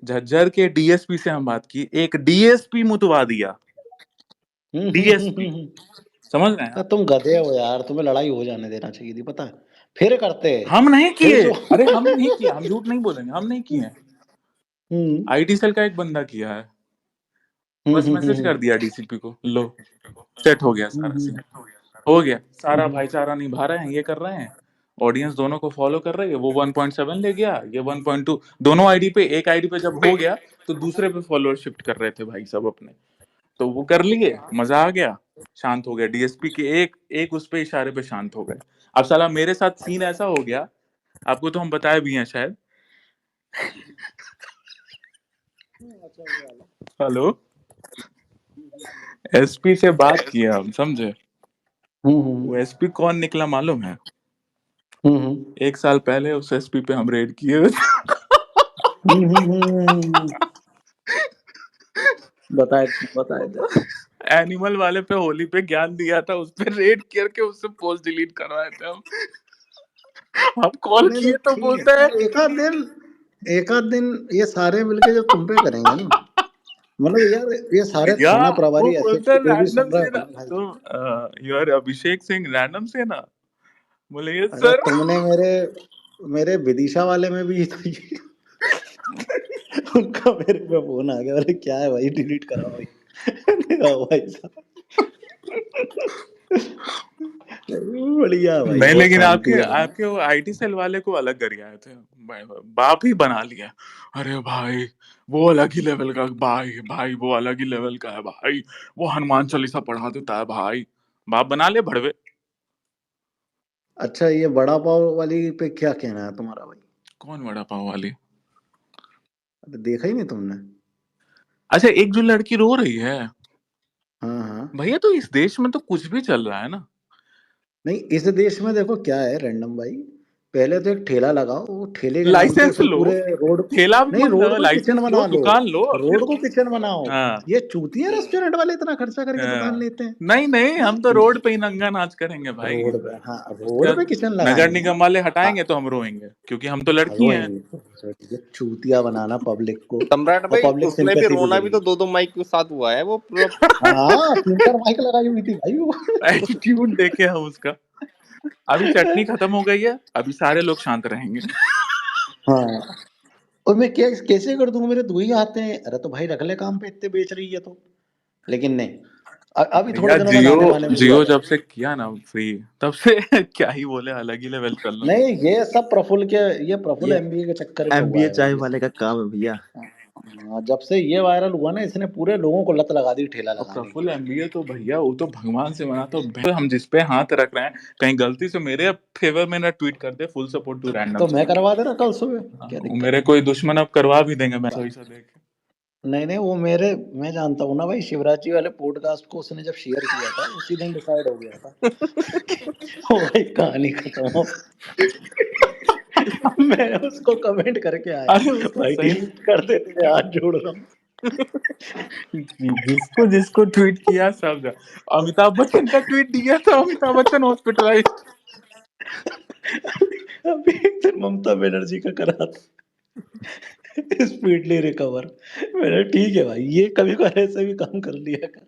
झज्जर के डीएसपी से हम बात की, एक डीएसपी मुतवा दिया। डीएसपी, समझ रहे हैं आप? तुम गधे हो यार, तुम्हें लड़ाई हो जाने देना चाहिए थी, पता है, फिर करते। हम नहीं फिर किए, जो अरे हम नहीं किए, हम झूठ नहीं बोलेंगे, हम नहीं किए। आईटी सेल का एक बंदा किया है, बस मैसेज कर दिया डीसीपी को, लो सेट हो गया सारा सीन, हो गया सारा। भाईचारा निभा रहे हैं, ये कर रहे हैं, ऑडियंस दोनों को फॉलो कर रही है। वो 1.7 ले गया, ये 1.2, दोनों आईडी पे। एक आईडी पे जब हो गया तो दूसरे पे फॉलोअर शिफ्ट कर रहे थे भाई सब अपने, तो वो कर लिए, मजा आ गया, शांत हो गया। डीएसपी के एक एक उस पे इशारे पे शांत हो गए। अब साला मेरे साथ सीन ऐसा हो गया, आपको तो हम बताए भी हैं शायद। हेलो, एसपी से बात किया हम, समझे? वो एसपी कौन निकला मालूम है? 1 साल पहले उस एसपी पे हम रेड किए। बताए थे। एनिमल वाले पे होली पे ज्ञान दिया था, उस पे रेड करके उससे पोस्ट डिलीट करवाए थे हम कॉल किए तो ठीक बोलते है, हैं एक आध दिन ये सारे मिलके जब तुम पे करेंगे ना, मतलब यार ये सारे या थाना वो प्रभारी बोलते हैं जो भी रैंडम सुन रहे से हो ना, ना भाई। तो यार अभिषेक सिंह रैंडम से ना, बोले ये अरे सर। तुमने मेरे विदिशा वाले में भी तो उनका मेरे पे फोन आ गया, बोले क्या है भाई, डिलीट करा भाई। भाई साहब बढ़िया भाई, नहीं, बहुत लेकिन शांति आपके है भाई। आपके वो आईटी सेल वाले को अलग गरियाए थे, बाप ही बना लिया। अरे भाई वो अलग ही लेवल का, भाई भाई वो अलग ही लेवल का है भाई, वो हनुमान चालीसा पढ़ा देता है भाई, बाप बना ले भड़वे। अच्छा, ये बड़ा पाव वाली पे क्या कहना है तुम्हारा भाई? कौन वड़ा पाव वाली? अरे देखा ही नहीं तुमने? अच्छा, एक जो लड़की रो रही है, हाँ हाँ। भैया तो इस देश में तो कुछ भी चल रहा है ना। नहीं, इस देश में देखो क्या है रैंडम भाई, पहले तो एक ठेला लगाओ, वो ठेले के नाम पे लाइसेंस फिर लो, पूरे रोड, ठेला भी नहीं मत रोड करो, को किचन लाइसेंस लो, बना लो, दुकान लो, फिर रोड को किचन बनाओ। हाँ, ये चूतिया रेस्टोरेंट वाले इतना खर्चा करके दुकान हाँ। लेते हैं। नहीं नहीं, हम तो रोड पे ही नंगा नाच करेंगे भाई। रोड पे, हाँ रोड पे जब किचन नगर लगाएंगे। निगम वाले हाँ, हटाएंगे तो हम रोएंगे, क्योंकि हम तो लड़की हैं। रोएंगे तो ये चूतिया बनाना पब्लिक को, सम्राट और भाई पब्लिक उसमें भी सिंपैथी भी रोना भी देगी। तो 2-2 माइक के साथ हुआ है वो पूरा। हाँ, 3-4 माइक लगाई हुई थी भाई वो। एटीट्यूड देखे हम उसका। अभी चटनी खत्म हो गई है, अभी सारे लोग शांत रहेंगे। हाँ, और मैं क्या कैसे कर दूंगा, मेरे 2 ही आते हैं। अरे तो भाई रख ले काम पे, इतने बेच रही है तो। लेकिन नहीं, अभी थोड़े भैया दिनों में जियो, गाने वाने में भी आ जियो जब जाएगा। से किया ना फ्री, तब से क्या ही बोले, अलग ही लेवल चल रहा नहीं, ये सब प्रफुल्ल के, ये प्रफुल्ल ये एमबीए के चक्कर में हुआ एमबीए है चाय भाई ये वाले सब। का काम है भैया। जब से ये वायरल हुआ ना, इसने पूरे लोगों को लत लगा दी ठेला और लगाने की प्रफुल्ल भाई। एमबीए तो भैया वो तो भगवान से बना, तो हम जिस पे हाथ रख रहे हैं, कहीं गलती से मेरे फेवर में ना ट्वीट कर दे, फुल सपोर्ट टू रैंडम तो मैं से। करवा दे रहा कल सुबह, क्या दिक्कत मेरे है? कोई दुश्मन अब करवा भी देंगे, मैं ऐसा देख। नहीं नहीं, मैं जानता हूँ ना भाई, शिवराज जी वाले पॉडकास्ट को उसने जब शेयर किया था, उसी दिन डिसाइड हो गया था। ओ भाई, कहानी खत्म हो। मैं उसको कमेंट करके आया, अरे उसका भाई सही, डिलीट कर दे, तेरे हाथ जोड़ रहा हूँ। जिसको जिसको ट्वीट किया सब अमिताभ बच्चन का ट्वीट दिया था, अमिताभ बच्चन हॉस्पिटलाइज। अभी एक दिन ममता बनर्जी का करा था, स्पीडली रिकवर। मैंने ठीक है भाई, ये कभी को ऐसे भी काम कर लिया कर।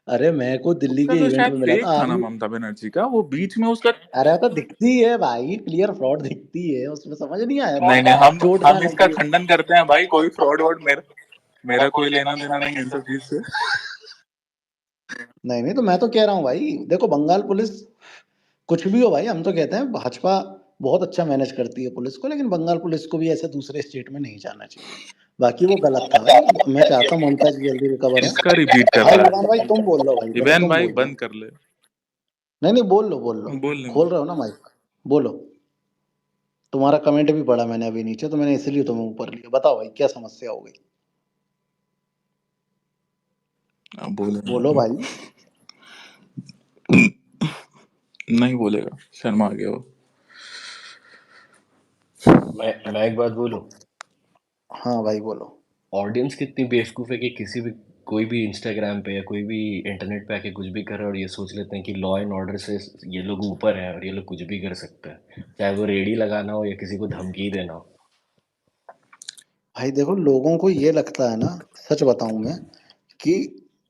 अरे मैं को दिल्ली उसका के तो इवेंट शायद में मिला फेक था था ना आर्मी। ममता बनर्जी का, वो बीच में उसका। अरे तो दिखती है भाई, क्लियर फ्रॉड दिखती है उसमें, समझ नहीं आया नहीं नहीं, तुम्हें? चोट हम कहाँ इसका लगी है? खंडन करते हैं भाई, कोई फ्रॉड वॉड, मेरा कोई लेना देना नहीं इन सब चीज से। नहीं नहीं, तो मैं तो कह रहा हूँ भाई, देखो बंगाल पुलिस कुछ भी हो भाई, हम तो कहते हैं भाजपा बहुत अच्छा मैनेज करती है पुलिस को, लेकिन बंगाल पुलिस को भी ऐसे दूसरे स्टेट में नहीं जाना चाहिए। बाकी वो गलत था भाई, मैं चाहता हूँ ममता जी जल्दी रिकवर हो। इसका रिपीट कर भाई रहा इवान भाई है। तुम बोल लो भाई, पहले इवैन तुम भाई बोल लो। बंद कर ले। नहीं नहीं, बोल लो बोल लो, बोल ले खोल बोल। रहे हो ना माइक, बोलो। तुम्हारा कमेंट भी पढ़ा मैंने अभी नीचे, तो मैंने इसलिए तुम्हें ऊपर लिया। बताओ भाई, क्या समस्या हो गई? बोले बोलो भाई। नहीं बोलेगा, शर्मा आ गया वो। मैं एक बात बोलूं? हाँ भाई बोलो। ऑडियंस कितनी बेवकूफ़ है कि किसी भी कोई भी इंस्टाग्राम पे या कोई भी इंटरनेट पे आके कुछ भी कर रहा है और ये सोच लेते हैं कि लॉ एंड ऑर्डर से ये लोग ऊपर है और ये लोग कुछ भी कर सकते हैं, चाहे वो रेडी लगाना हो या किसी को धमकी देना हो। भाई देखो, लोगों को ये लगता है ना, सच बताऊं मैं, कि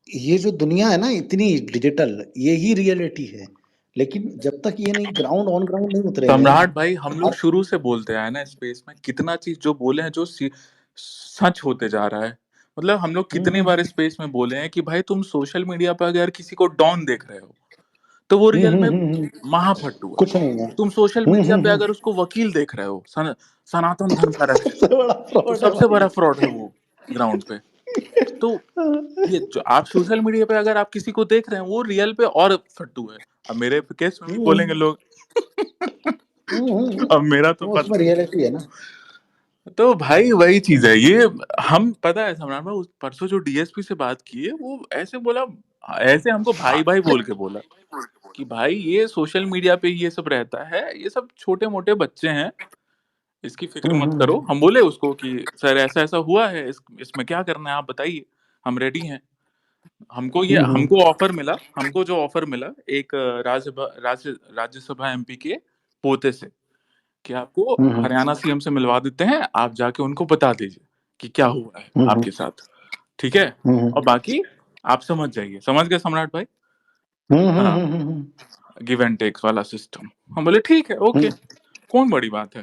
ये जो दुनिया है ना इतनी डिजिटल, यही रियलिटी है। लेकिन जब तक ये नहीं ग्राउंड ऑन ग्राउंड नहीं उतरेंगे ना, सम्राट भाई, हम लोग आप शुरू से बोलते आए ना स्पेस में, कितना चीज जो बोले हैं जो सच होते जा रहा है। मतलब हम लोग कितनी बार स्पेस में बोले हैं कि भाई तुम सोशल मीडिया पर अगर किसी को डॉन देख रहे हो तो वो रियल में महाफट्टू है। कुछ नहीं है। तुम सोशल मीडिया पे अगर उसको वकील देख रहे हो, सनातन धर्म का रक्षक, सबसे बड़ा तो फ्रॉड है सबसे भाई। बड़ा फ्रॉड है वो ग्राउंड पे। तो ये जो आप सोशल मीडिया पे अगर आप किसी को देख रहे हैं वो रियल पे और फट्टू है। अब मेरे केस में भी बोलेंगे लोग। अब मेरा तो वो उसमें पता नहीं। रियलिटी है ना। तो भाई वही चीज है ये। हम पता है सम्राट भाई, परसों जो डीएसपी से बात की है वो ऐसे बोला, ऐसे हमको भाई भाई बोल के बोला कि भाई ये सोशल मीडिया पे ये सब रहता है, ये सब छोटे मोटे बच्चे हैं, इसकी फिक्र मत करो। हम बोले उसको कि सर ऐसा ऐसा हुआ है, इसमें क्या करना है आप बताइए, हम रेडी हैं। हमको ऑफर मिला, हमको जो ऑफर मिला एक राज्यसभा एमपी के पोते से, कि आपको हरियाणा सीएम से मिलवा देते हैं, आप जाके उनको बता दीजिए कि क्या हुआ है आपके साथ, ठीक है, और बाकी आप समझ जाइए। समझ गए सम्राट भाई? हाँ, गिव एंड टेक्स वाला सिस्टम। हम बोले ठीक है, ओके, कौन बड़ी बात है।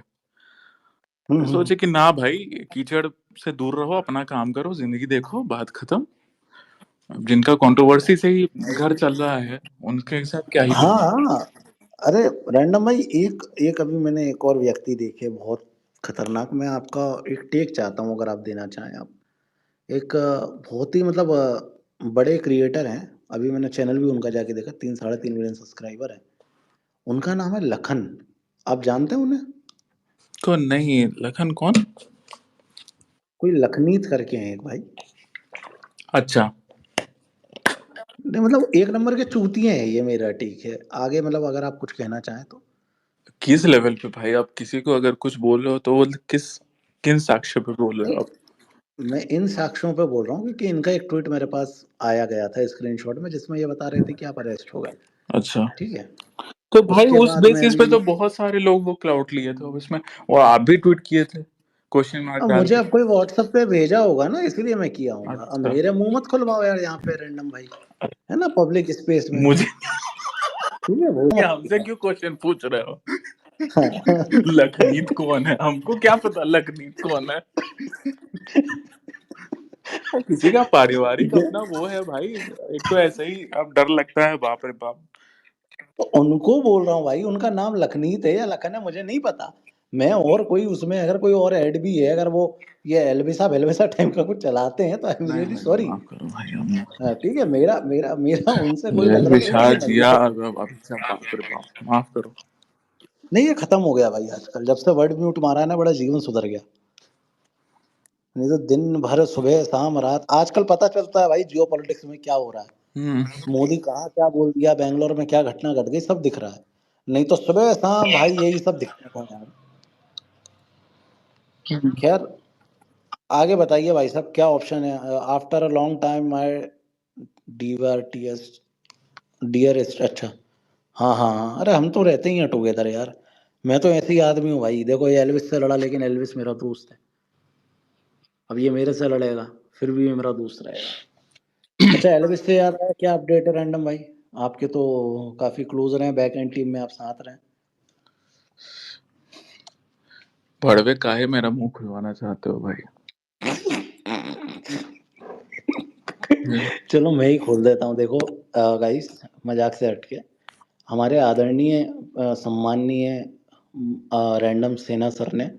सोचे कि ना भाई, कीचड़ से दूर रहो, अपना काम करो, जिंदगी देखो, बात खत्म। अब जिनका कंट्रोवर्सी से ही घर चल रहा है उनके साथ क्या ही हाँ बोले। हाँ। अरे रैंडम भाई, एक एक अभी मैंने एक और व्यक्ति देखे बहुत खतरनाक। मैं आपका एक टेक चाहता हूँ, अगर आप देना चाहें आप। एक बहुत ही मतलब बड़े क्रिएटर हैं। अभी मैंने चैनल भी उनका जाके देखा, 3 साढ़े 3 मिलियन सब्सक्राइबर है। उनका नाम है लखन। आप जानते हैं उन्हें? कौन नहीं, लखन कौन? कोई लखनीत करके हैं एक भाई। अच्छा, नहीं मतलब एक नंबर के चूतिए हैं ये, मेरा ठीक है। आगे मतलब अगर आप कुछ कहना चाहें तो। किस लेवल पे भाई? आप किसी को अगर कुछ बोल रहे हो तो वो किन साक्ष्य पे बोल रहे हो नहीं, आप? मैं इन साक्ष्यों पे बोल रहा हूँ क्योंकि इनका एक ट्वीट मेरे पास आया गया था स्क्रीनशॉट में, जिसमें ये बता रहे थे कि आप अरेस्ट हो गए। अच्छा, ठीक है। तो भाई उसके उस बाद में बेसिस पे अभी, तो बहुत सारे लोग वो क्लाउड लिए थे, अब इसमें और आप भी ट्वीट किए थे क्वेश्चन मार्क अब डाल मुझे के। अब कोई व्हाट्सएप पे भेजा होगा ना, इसलिए मैं किया हूँगा। अब अच्छा, मेरे मुंह मत खुलवाओ यार यहाँ पे रैंडम भाई, है ना, पब्लिक स्पेस में। मुझे ठीक है, वो क्या, मत हमसे किया। क्यों क्वेश्चन पूछ रहे हो? हाँ। लखनीत कौन है, हमको क्या पता लखनीत कौन है। किसी का पारिवारिक ठीक है, अपना वो है भाई। एक तो ऐसे ही अब डर लगता है, बाप रे बाप। तो उनको बोल रहा हूँ भाई, उनका नाम लखनीत है या लखन है मुझे नहीं पता। मैं और कोई उसमें अगर कोई और ऐड भी है, अगर वो ये एलविसा वेलविसा टाइप का कुछ चलाते हैं, तो आई एम नहीं रियली भाई, सॉरी। माफ करो भाई, हम ठीक है, मेरा मेरा मेरा उनसे कोई ये मतलब नहीं है कि विशाल नहीं जिया है। अभी से, बाप रे बाप, माफ करो। नहीं, ये खत्म हो गया भाई आजकल, जब से वर्ड म्यूट मारा है ना, बड़ा जीवन सुधर गया। नहीं तो दिन भर सुबह शाम रात, आजकल पता चलता है भाई जियो पॉलिटिक्स में क्या हो रहा है। हम्म। मोदी कहाँ क्या बोल दिया, बैंगलोर में क्या घटना घट गई, सब दिख रहा है। नहीं तो सुबह शाम भाई यही सब दिखता था यार। खैर, आगे बताइए भाई साहब, क्या ऑप्शन है? After a long time my डीवर टीएस डियरेस्ट। अच्छा, हाँ हाँ हाँ, अरे हम तो रहते ही हैं टुगेदर यार। मैं तो ऐसे ही आदमी हूँ भाई। देखो, ये एल्विस से लड़ा, लेकिन एल्विस मेरा दोस्त है। अब ये मेरे से लड़ेगा, फिर भी ये मेरा दोस्त रहेगा। अच्छा, एल्विस से याद है, क्या अपडेट है रैंडम भाई? आपके तो काफी क्लोज रहे, बैक एंड टीम में आप साथ रहे। भड़वे काहे मेरा मुंह खुलवाना चाहते हो भाई? चलो मैं ही खोल देता हूँ। देखो गाइस, मजाक से हटके, हमारे आदरणीय सम्माननीय रैंडम सेना सर ने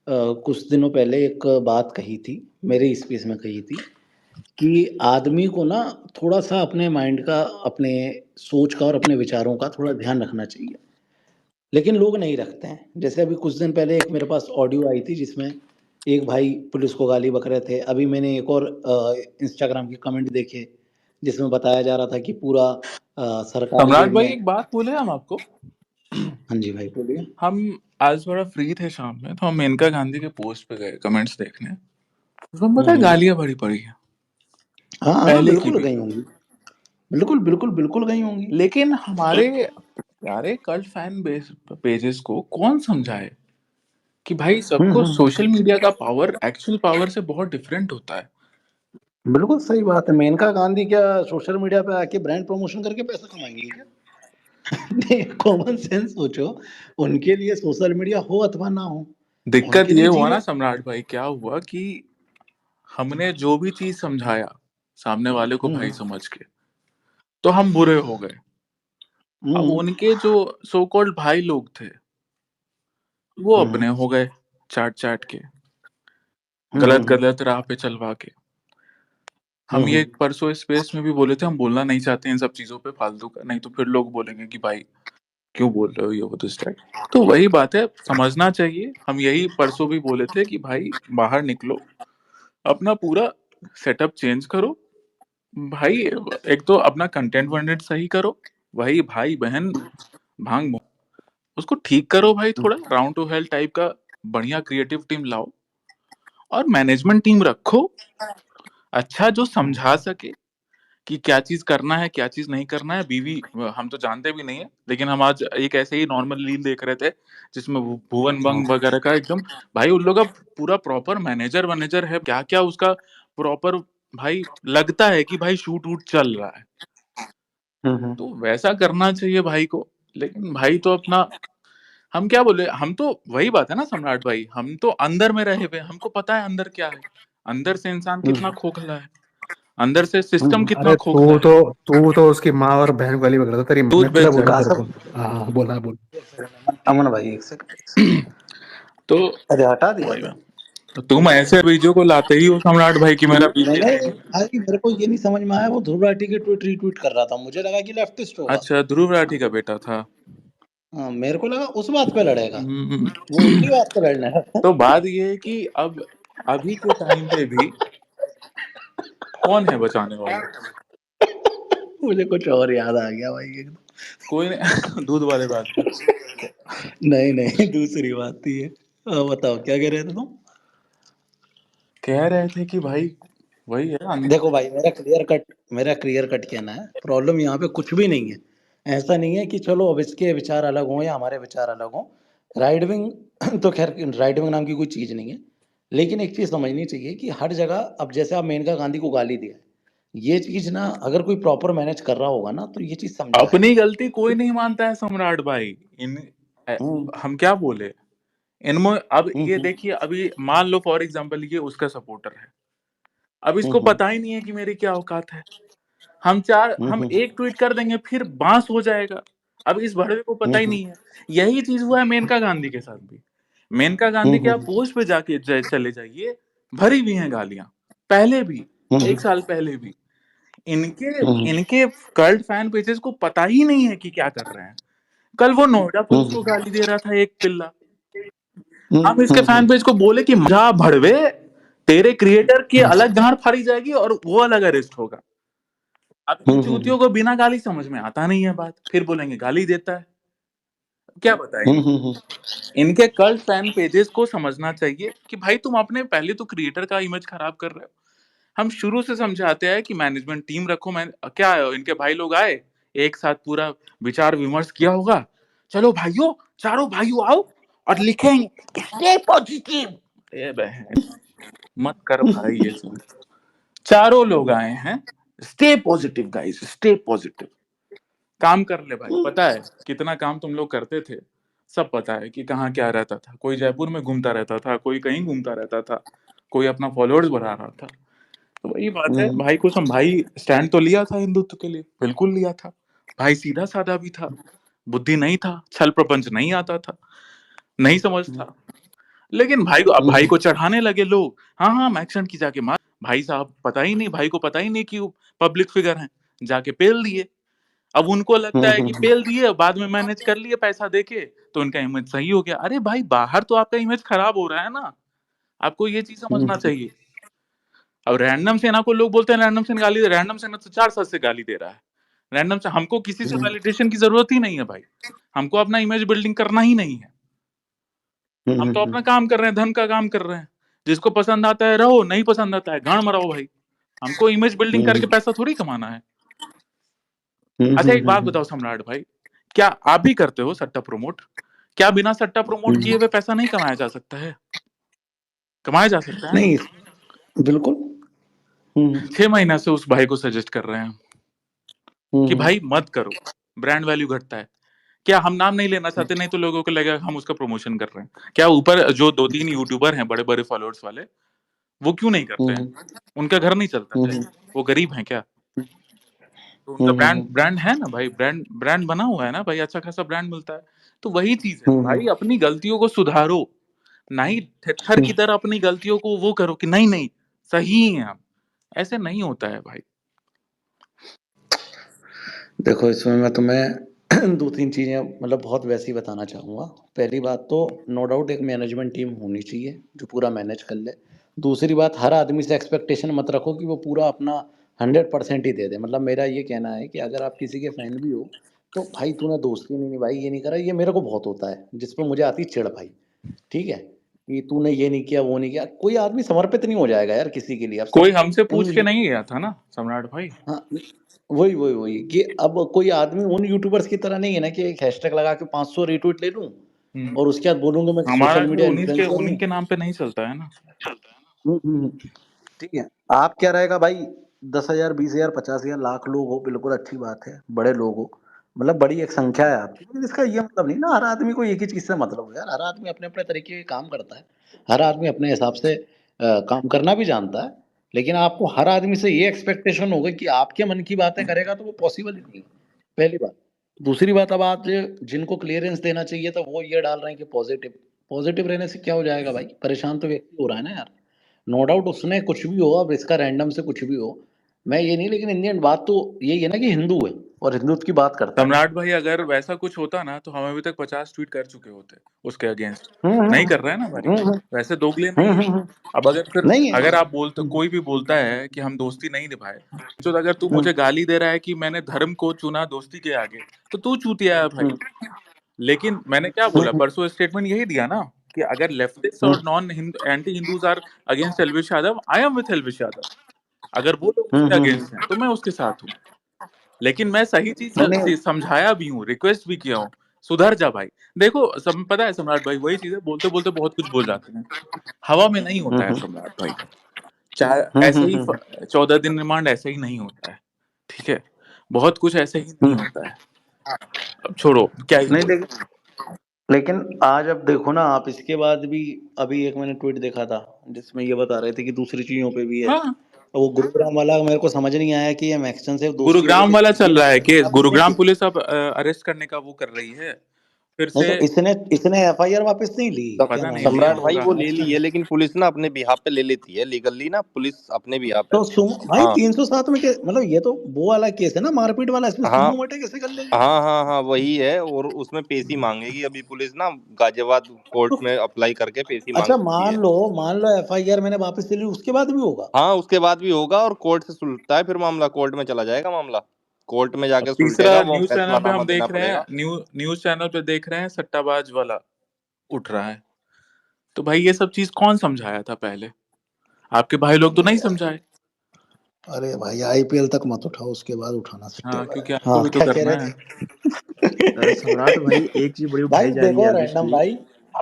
कुछ दिनों पहले एक बात कही थी, मेरे स्पीच में कही थी, कि आदमी को ना थोड़ा सा अपने माइंड का, अपने सोच का और अपने विचारों का थोड़ा ध्यान रखना चाहिए। लेकिन लोग नहीं रखते हैं। जैसे अभी कुछ दिन पहले एक मेरे पास ऑडियो आई थी, जिसमें एक भाई पुलिस को गाली बक रहे थे। अभी मैंने एक और इंस्टाग्राम के कमेंट देखे, जिसमें बताया जा रहा था कि पूरा सरकारी सम्राट वेब भाई, में। एक बात बोले हम आपको। हाँ जी भाई, बोलिए। हम आज थोड़ा फ्री थे शाम में, तो हम मेनका गांधी के पोस्ट पे गए कमेंट्स देखने। उसमें पता है हम्म। गालियां भरी पड़ी हैं, हाँ हाँ, पहले की बिल्कुल भी। गई होंगी। बिल्कुल बिल्कुल बिल्कुल गई होंगी। लेकिन हमारे प्यारे कल्ट फैन बेस पेजेस को कौन समझाए कि भाई सबको सोशल मीडिया का पावर एक्चुअल पावर से बहुत डिफरेंट होता है। बिल्कुल सही बात है। मेनका गांधी क्या सोशल मीडिया पे आके ब्रांड प्रमोशन करके पैसा कमाएंगी क्या? नहीं, कॉमन सेंस सोचो, उनके लिए सोशल मीडिया हो अथवा ना हो, दिक्कत उनके ये लिए हुआ जीवन। ना सम्राट भाई, क्या हुआ कि हमने जो भी चीज समझाया सामने वाले को भाई समझ के, तो हम बुरे हो गए। अब उनके जो सो कॉल्ड भाई लोग थे वो अपने हो गए चाट चाट के, गलत गलत राह पे चलवा के। हम ये परसों स्पेस में भी बोले थे, हम बोलना नहीं चाहते इन सब चीजों पे फालतू का, नहीं तो फिर लोग बोलेंगे कि भाई क्यों बोल रहे हो ये वो दिस टाइप। तो वही बात है, समझना चाहिए। हम यही परसों भी बोले थे कि भाई बाहर निकलो, अपना पूरा सेटअप चेंज करो भाई। एक तो अपना कंटेंट वंटेंट सही करो, वही भाई बहन भांग उसको ठीक करो भाई, थोड़ा राउंड टू हेल्थ टाइप का बढ़िया क्रिएटिव टीम लाओ और मैनेजमेंट टीम रखो अच्छा, जो समझा सके कि क्या चीज करना है क्या चीज नहीं करना है। बीवी हम तो जानते भी नहीं है, लेकिन हम आज एक ऐसे ही नॉर्मल रील देख रहे थे जिसमें भुवन बंग वगैरह का एकदम भाई उन लोग का पूरा प्रॉपर मैनेजर वैनेजर है, क्या क्या उसका प्रॉपर भाई लगता है कि भाई शूट वूट चल रहा है। तो वैसा करना चाहिए भाई को। लेकिन भाई तो अपना, हम क्या बोले, हम तो वही बात है ना सम्राट भाई, हम तो अंदर में रहे हुए, हमको पता है अंदर क्या है, अंदर से इंसान कितना खोखला है, अंदर से सिस्टम कितना अरे खोखला है। तू तो उसकी माँ और बहन को गाली बक रहा था। तेरी दूध मैं बेच बोल रहा हूँ तेरे कासम, को। हाँ बोला बोल। अमन भाई एक सेकंड। तो अरे हटा दिया वही था। बात। तो तुम ऐसे बीजों को लाते ही हो सम्राट भाई कि मेरा बीवी मैंने आएगी। भाई, मेरे को ये नहीं समझ में आया, वो ध्रुव राठी के ट्वीट रीट्वीट कर रहा था, मुझे लगा कि लेफ्टिस्ट होगा। अच्छा, ध्रुव राठी का बेटा था। हाँ, मेरे को लगा उस बात पे लड़ेगा, हम्म, वो उसी बात पे लड़ने लगा। तो बात ये है कि अब अभी के टाइम पे भी कौन है बचाने वाला? मुझे कुछ और याद आ गया भाई एकदम। कोई नहीं। दूध वाले बात पे नहीं नहीं, दूसरी बात थी ये। बताओ क्या कह रहे थे तुम? कह रहे थे कि भाई वही है देखो भाई, मेरा क्लियर कट कहना है, प्रॉब्लम यहाँ पे कुछ भी नहीं है। ऐसा नहीं है कि चलो अब इसके विचार अलग हों या हमारे विचार अलग हों। राइट विंग तो खैर, राइट विंग नाम की कोई चीज नहीं है। लेकिन एक चीज समझनी चाहिए कि हर जगह, अब जैसे आप मेनका गांधी को गाली दिया है, ये चीज ना अगर कोई प्रॉपर मैनेज कर रहा होगा ना तो ये चीज समझाएगा। अपनी गलती कोई नहीं मानता है सम्राट भाई। इन हम क्या बोले इनमें। अब ये हम्म देखिए, अभी मान लो फॉर एग्जांपल ये उसका सपोर्टर है, अब इसको हम्म पता ही नहीं है कि मेरी क्या औकात है। हम हम्म एक ट्वीट कर देंगे फिर बांस हो जाएगा। अब इस भड़वे को पता ही नहीं है। यही चीज हुआ है मेनका गांधी के साथ भी। मेनका गांधी के आप पोस्ट पे जाके चले जाइए, भरी हुई हैं गालियां, पहले भी, एक साल पहले भी। इनके इनके कल्ट फैन पेजेस को पता ही नहीं है कि क्या कर रहे हैं। कल वो नोएडा पुलिस को गाली दे रहा था एक पिल्ला, हम इसके फैन पेज को बोले कि जा भड़वे, तेरे क्रिएटर की अलग गांड फाड़ी जाएगी और वो अलग अरेस्ट होगा। अब इन चूतियों को बिना गाली समझ में आता नहीं है बात, फिर बोलेंगे गाली देता है। क्या बताएं? इनके कल्ट फैन पेजेस को समझना चाहिए कि भाई तुम अपने पहले तो क्रिएटर का इमेज खराब कर रहे हो। हम शुरू से समझाते हैं कि मैनेजमेंट टीम रखो। मैं क्या है, इनके भाई लोग आए, एक साथ पूरा विचार विमर्श किया होगा, चलो भाइयों चारों भाइयों आओ और लिखेंगे स्टे पॉजिटिव। ए बहन मत कर भाई ये सब। चारों लोग आए हैं, stay positive guys, stay positive. काम कर ले भाई, पता है कितना काम तुम लोग करते थे, सब पता है कि कहाँ क्या रहता था। कोई जयपुर में घूमता रहता था, कोई कहीं घूमता रहता था, कोई अपना फॉलोअर्स बढ़ा रहा था। तो वही बात है, भाई को भाई स्टैंड तो लिया था हिंदुत्व के लिए, बिल्कुल लिया था। भाई सीधा साधा भी था, बुद्धि नहीं था, छल प्रपंच नहीं आता था, नहीं समझता। लेकिन भाई को चढ़ाने लगे लोग, हाँ हाँ मैक्सन की जाके मार। भाई साहब पता ही नहीं, भाई को पता ही नहीं कि वो पब्लिक फिगर हैं, जाके पेल दिए। अब उनको लगता है कि पेल दिए, बाद में मैनेज कर लिए पैसा देके, तो उनका इमेज सही हो गया। अरे भाई बाहर तो आपका इमेज खराब हो रहा है ना, आपको ये चीज समझना चाहिए। अब रैंडम सेना को लोग बोलते हैं रैंडम सेना गाली दे, रैंडम सेना तो 4 साल से गाली दे रहा है। रैंडम से हमको किसी से वैलिडेशन की जरूरत ही नहीं है भाई, हमको अपना इमेज बिल्डिंग करना ही नहीं है। हम तो अपना काम कर रहे हैं, धर्म का काम कर रहे हैं। जिसको पसंद आता है रहो, नहीं पसंद आता है गांड मराओ भाई। हमको इमेज बिल्डिंग करके पैसा थोड़ी कमाना है। अच्छा एक बात बताओ सम्राट भाई, क्या आप भी करते हो सट्टा प्रमोट? क्या बिना सट्टा प्रमोट किए हुए पैसा नहीं कमाया जा सकता है? कमाया जा सकता है ना? नहीं, बिल्कुल। 6 महीने से उस भाई को सजेस्ट कर रहे हैं कि भाई मत करो, ब्रांड वैल्यू घटता है। क्या हम नाम नहीं लेना चाहते, नहीं तो लोगों को लगेगा हम उसका प्रमोशन कर रहे हैं। क्या ऊपर जो 2-3 यूट्यूबर हैं बड़े-बड़े फॉलोअर्स वाले, वो क्यों नहीं करते हैं? उनका घर नहीं चलता है? वो गरीब हैं क्या? तो उनका ब्रांड है ना भाई, ब्रांड बना हुआ है ना भाई, अच्छा खासा ब्रांड मिलता है। तो वही चीज है भाई, अपनी गलतियों को सुधारो, नहीं थर की तरह अपनी गलतियों को वो करो कि नहीं नहीं सही है हम। ऐसे नहीं होता है भाई। देखो, इसमें मैं तुम्हें 2-3 चीजें मतलब बहुत वैसी बताना चाहूंगा। पहली बात तो नो डाउट एक मैनेजमेंट टीम होनी चाहिए जो पूरा मैनेज कर ले। दूसरी बात, हर आदमी से एक्सपेक्टेशन मत रखो कि वो पूरा अपना 100% ही दे दे। मतलब मेरा ये कहना है कि अगर आप किसी के फैन भी हो तो भाई तूने दोस्ती नहीं निभाई, ये नहीं करा, ये मेरे को बहुत होता है जिस पर मुझे आती चिढ़ भाई। ठीक है, कि तूने ये नहीं किया वो नहीं किया। कोई आदमी समर्पित नहीं हो जाएगा यार किसी के लिए। अब कोई सब हमसे उन पूछ के नहीं गया था ना सम्राट भाई। हाँ, वही कि अब कोई आदमी उन यूट्यूबर्स की तरह नहीं है ना कि एक हैशटैग लगा के 500 रीट्वीट ले लूं और उसके बाद बोलूंगा मैं हमारा सोशल भी मीडिया उन्हीं इन्फ्लुएंसर हूँ। के नाम पे नहीं चलता है ना। ठीक है, आप क्या रहेगा भाई, 10,000 20,000 50,000 लाख लोग हो, बिल्कुल अच्छी बात है, बड़े लोग हो, मतलब बड़ी एक संख्या है आपकी। लेकिन इसका ये मतलब नहीं ना हर आदमी को एक ही चीज से मतलब हो यार। हर आदमी अपने अपने तरीके के काम करता है, हर आदमी अपने हिसाब से काम करना भी जानता है। लेकिन आपको हर आदमी से ये एक्सपेक्टेशन होगा कि आपके मन की बातें करेगा, तो वो पॉसिबल ही नहीं है, पहली बात। दूसरी बात, अब आप जिनको क्लियरेंस देना चाहिए था वो ये डाल रहे हैं कि पॉजिटिव। पॉजिटिव रहने से क्या हो जाएगा भाई, परेशान तो व्यक्ति हो रहा है ना यार। नो डाउट उसने कुछ भी हो, अब इसका रैंडम से कुछ भी हो, मैं ये नहीं, लेकिन इन दी एंड बात तो यही है ना कि हिंदू है और हिंदुत्व की बात करता है। सम्राट भाई अगर वैसा कुछ होता ना तो हम अभी तक 50 ट्वीट कर चुके होते उसके अगेंस्ट। हम्म नहीं कर रहा है ना भाई, हम्म वैसे दोगले नहीं है। हम्म अब अगर फिर नहीं है। अगर आप बोलते, कोई भी बोलता है कि हम दोस्ती नहीं निभाए, तो अगर तू मुझे गाली दे रहा है कि मैंने धर्म को चुना दोस्ती के आगे, तो तू चूतिया है भाई। लेकिन मैंने क्या बोला परसों, स्टेटमेंट यही दिया ना कि अगर लेफ्टिस्ट और non anti Hindus are against Elvish Yadav, I am with Elvish Yadav. अगर वो लोग उसके अगेंस्ट हैं तो मैं उसके साथ हूँ। लेकिन मैं सही चीज नहीं समझाया भी हूँ, रिक्वेस्ट भी किया हूँ, सुधर जा भाई। देखो पता है सम्राट भाई, वही चीज है, बोलते बोलते बहुत कुछ बोल जाते हैं। हवा में नहीं होता है सम्राट भाई। चाहे ऐसे ही 14 दिन रिमांड ऐसे ही नहीं होता है, ठीक है, बहुत कुछ ऐसे ही नहीं होता है। अब छोड़ो क्या ही नहीं, बोलूं। लेकिन आज अब देखो ना आप, इसके बाद भी अभी एक मैंने ट्वीट देखा था जिसमें ये बता रहे थे कि दूसरी चीजों पे भी है। हाँ, वो गुरुग्राम वाला मेरे को समझ नहीं आया कि ये मैक्सन से दोस्ती हो गई गुरुग्राम तो वाला ये चल रहा है केस। वापस नहीं गुरुग्राम की। पुलिस अब अरेस्ट करने का वो कर रही है फिर नहीं से। तो इसने एफआईआर वापस नहीं ली, क्या पता नाम नहीं है लिया सम्राट इसका? भाई होगा। वो ले ली है, लेकिन पुलिस ना अपने बिहाफ पे ले लेती है, लीगली ना पुलिस अपने बिहाफ पे। तो भाई हाँ 307 में मतलब ये तो वो वाला केस है ना, मारपीट वाला, इसमें हाँ सुमो मटे कैसे कर लेगी? हाँ हाँ हाँ वही है, और उसमें पेशी मांगेगी अभी पुलिस ना, गाजियाबाद कोर्ट तो में अप्लाई करके पेशी मांग अच्छा, सकती है। मान लो एफआईआर मैंने वापस ले ली, उसके बाद भी होगा? हाँ उसके बाद भी होगा, और कोर्ट से सुलझता है फिर मामला, कोर्ट में चला जाएगा मामला, कोर्ट में अब जाके तीसरा सुलझेगा, वो न्यूज चैनल पे फैसलानामा हम देना देख रहे हैं, पड़ेगा। न्यूज चैनल पे देख रहे हैं सट्टाबाज वाला उठ रहा है। तो भाई ये सब चीज कौन समझाया था पहले? आपके भाई लोग तो नहीं समझाए। अरे भाई आईपीएल तक मत उठाओ, उसके बाद उठाना हाँ, सट्टेबाज। क्योंकि आपको हाँ, भी तो क्या कह करना रहे है। थे? सम्राट भाई एक चीज बड़ी भाई उठाई जा रही है देखो एल्विश रैंडम जी। भाई,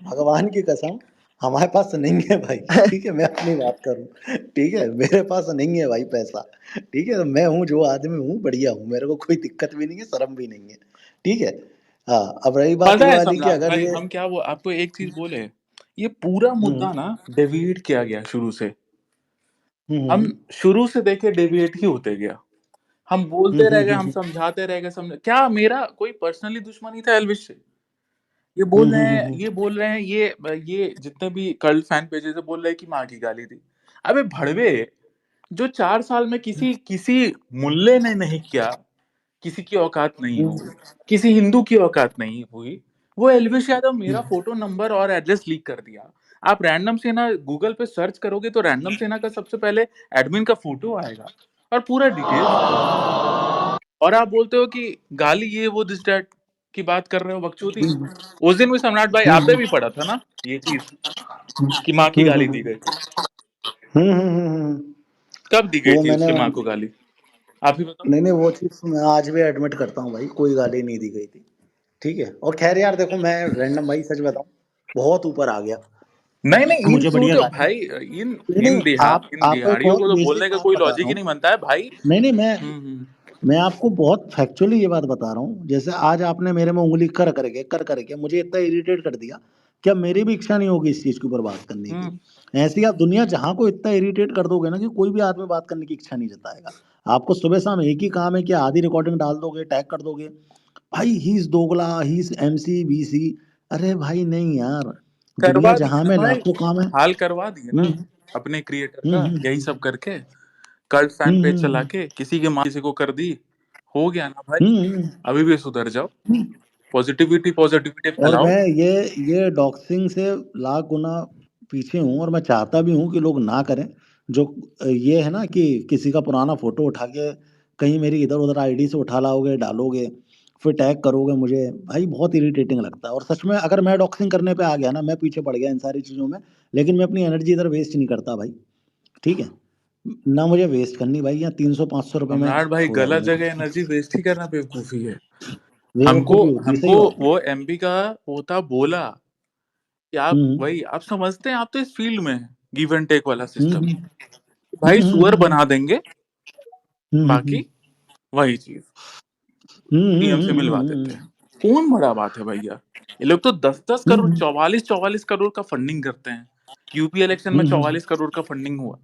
भगवान की कसम, हमारे पास नहीं है भाई। ठीक है, मैं अपनी बात करूं, ठीक है, मेरे पास नहीं है भाई पैसा। ठीक है, मैं हूँ जो आदमी हूँ, बढ़िया हूँ, मेरे को कोई दिक्कत भी नहीं है, शर्म भी नहीं है। ठीक है। हाँ, अब रही बात पता ये है वाली कि सम्राट अगर भाई, ये हम क्या वो आपको एक चीज बोले, ये पूरा मुद्दा ना डेविएट किया गया शुरू से। हम शुरू से देखे डेविएट ही होते गया। हम बोलते रह गए, हम समझाते रह गए, समझ क्या, मेरा कोई पर्सनली दुश्मनी था एल्विश से। ये बोल रहे हैं ये जितने भी कर्ल फैन पेजेस है बोल रहे हैं कि माँ की गाली दी। अबे भड़वे, जो 4 साल में किसी किसी मुल्ले ने नहीं किया, किसी की औकात नहीं हुई, किसी हिंदू की औकात नहीं हुई, वो एल्विश यादव मेरा फोटो नंबर और एड्रेस लीक कर दिया। आप रैंडम सेना गूगल पे सर्च करोगे तो रैंडम सेना का सबसे पहले एडमिन का फोटो आएगा और पूरा डिटेल्स आएगा। और आप बोलते हो कि गाली ये वो दिस दैट की बात कर रहे हो, बकचोदी। उस दिन भी सम्राट भाई आपने भी पढ़ा था ना ये चीज कि माँ की गाली दी गई। कब दी गई वो थी मैंने उसके माँ को गाली? आप ही बताओ। नहीं वो चीज मैं आज भी एडमिट करता हूँ भाई, कोई गाली नहीं दी गई थी। ठीक है। और खैर यार देखो, मैं रैंडम भाई सच बताऊं, बहुत ऊपर आ गया। नहीं इन मुझे बढ़िया सोचो गाली, भाई, इन नहीं इन नहीं, दिहा आप इन आपको एक दिहाड़ियों और को तो बेसिक बोलने का बात कोई बता लॉजिक रहा ही हूँ। नहीं बनता है भाई। नहीं नहीं, हम्म। मैं आपको बहुत फैक्चुअली ये बात बता रहा हूँ। जैसे आज आपने मेरे में उंगली कर करके मुझे इतना इरिटेट कर दिया कि अब मेरी भी इच्छा नहीं होगी इस चीज के ऊपर बात करने की। हम्म। ऐसी आप दुनिया जहां को इतना इरिटेट कर दोगे ना कि कोई भी आदमी बात करने की इच्छा नहीं जताएगा। आपको सुबह शाम एक ही काम है कि आधी रिकॉर्डिंग डाल दोगे, टैग कर दोगे, भाई ही इज दोगला, ही इज MC BC। अरे भाई नहीं यार, दुनिया करवा दिए जहां ना में भाई, लाखों काम है। हाल करवा दिए ना हम्म अपने क्रिएटर हम्म का, हम्म यही सब करके कल्ट फैन हम्म पेज चला हम्म के किसी के माँ किसी को कर दी। हो गया ना भाई, हम्म, हम्म, अभी भी सुधर जाओ। हम्म। पॉजिटिविटी और फैलाओ। मैं ये डॉक्सिंग से लाख गुना पीछे हूँ, और मैं चाहता भी हूँ कि लोग ना करें। जो ये है ना कि किसी का पुराना फोटो उठा के कहीं मेरी इधर उधर आईडी से उठा लाओगे, डालोगे, फिर टैग करोगे मुझे, भाई बहुत इरिटेटिंग लगता है। और सच में अगर मैं डॉक्सिंग करने पे आ गया ना, मैं पीछे पड़ गया इन सारी चीज़ों में, लेकिन मैं अपनी एनर्जी इधर वेस्ट नहीं करता भाई। ठीक है, ना मुझे वेस्ट करनी भाई, यहाँ 300-500 रुपये में सम्राट भाई, खो गलत जाऊंगा। जगह एनर्जी वेस्ट ही करना बेवकूफी है। हमको बेवकूफ़ी होती है, सही हमको बात है। वो एमपी का पोता बोला कि आप हम्म वही आप समझते हैं, आप तो इस फील्ड में है, गिव एंड टेक वाला हम्म सिस्टम। हम्म भाई सुअर हम्म बना देंगे, हम्म बाकी वही चीज पीएम से मिलवा देते हैं। हम्म कौन बड़ा बात है भैया, ये लोग तो 10-10 करोड़, हम्म 44-44 करोड़ का फंडिंग करते हैं। यूपी इलेक्शन में हम्म। 44 करोड़ का फंडिंग हुआ।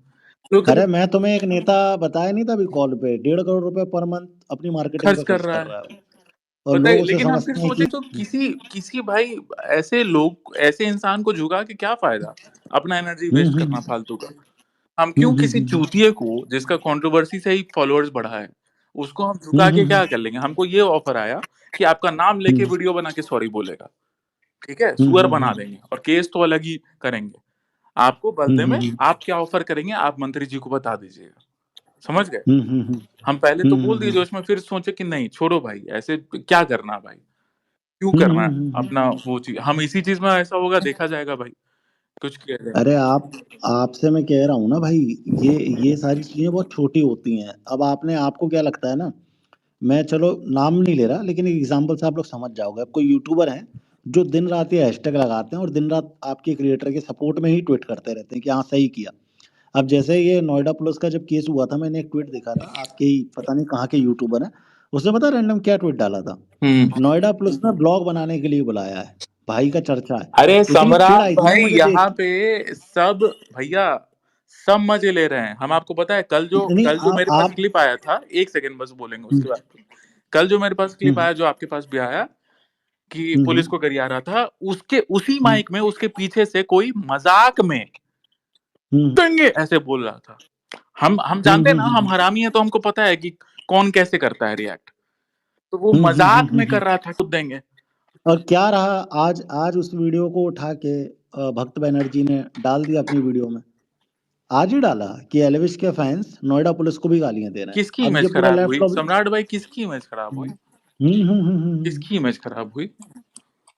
लोग अरे मैं तुम्हें एक नेता बताया नहीं था अभी कॉल पे, 1.5 करोड़ रुपए पर मंथ अपनी मार्केटिंग खर्च पे कर खर्च रहा कर है, रहा है। और पता है। लोग उसे लेकिन हम फिर समझते हैं कि सोचे तो किसी किसी भाई, ऐसे लोग, ऐसे इंसान को झुका के क्या फायदा, अपना एनर्जी हम्म वेस्ट हम्म करना फालतू का। हम क्यों किसी हम्म चूतिए को, जिसका कंट्रोवर्सी से ही फॉलोअर्स बढ़ा है, उसको हम झुका के क्या कर लेंगे। हमको ये ऑफर आया कि आपका नाम लेके वीडियो बना के सॉरी बोलेगा, ठीक है, सुअर बना देंगे और केस तो अलग ही करेंगे। आपको बदले में आप क्या ऑफर करेंगे, आप मंत्री जी को बता दीजिएगा। समझ गए। हम पहले तो बोल दिए जोश में, फिर सोचे कि नहीं छोड़ो भाई, ऐसे क्या करना भाई, क्यों करना है अपना वो चीज। हम इसी चीज में ऐसा होगा, देखा जाएगा भाई, कुछ किया अरे जाएगा। आपसे मैं कह रहा हूँ ना भाई, ये सारी चीजें बहुत छोटी होती हैं। अब आपने, आपको क्या लगता है ना, मैं चलो नाम नहीं ले रहा, लेकिन एक एग्जांपल से आप लोग समझ जाओगे। अब कोई यूट्यूबर है जो दिन रात ये हैशटैग लगाते हैं और दिन रात आपके क्रिएटर के सपोर्ट में ही ट्वीट करते रहते हैं कि हाँ सही किया। अब जैसे ये नोएडा पुलिस का जब केस हुआ था, मैंने एक ट्वीट देखा था, आपके ही पता नहीं कहाँ के यूट्यूबर है, उसने पता रैंडम क्या ट्वीट डाला था, नोएडा पुलिस ने ब्लॉग बनाने के लिए बुलाया है, भाई का चर्चा है। अरे इतनी चिढ़ सम्राट आई थी ना भाई, मुझे देख यहाँ के। पे सब भैया सब मजे ले रहे हैं। हम आपको पता है, नहीं कल जो मेरे पास आप क्लिप आया था, एक सेकंड बस बोलेंगे उसके बाद। कल जो मेरे पास क्लिप हम्म आया, जो आपके पास भी आया, कि हम्म पुलिस को गरिया रहा था, उसके उसी हम्म माइक में उसके पीछे से कोई मजाक में हम्म देंगे ऐसे बोल रहा था। हम जानते हैं ना, हम हरामी है, तो हमको पता है कि कौन कैसे करता है रिएक्ट। तो वो मजाक में कर रहा था, खुद देंगे। और क्या रहा, आज आज उस वीडियो को उठा के भक्त बनर्जी ने डाल दिया अपनी वीडियो में। आज ही डाला कि एलविश के फैंस नोएडा पुलिस को भी गालियां दे रहे हैं। किसकी अब ये इमेज पूरा खराब लेफ्ट हुई का सम्राट भाई, किसकी इमेज खराब हुई, हम्म। किसकी इमेज खराब हुई।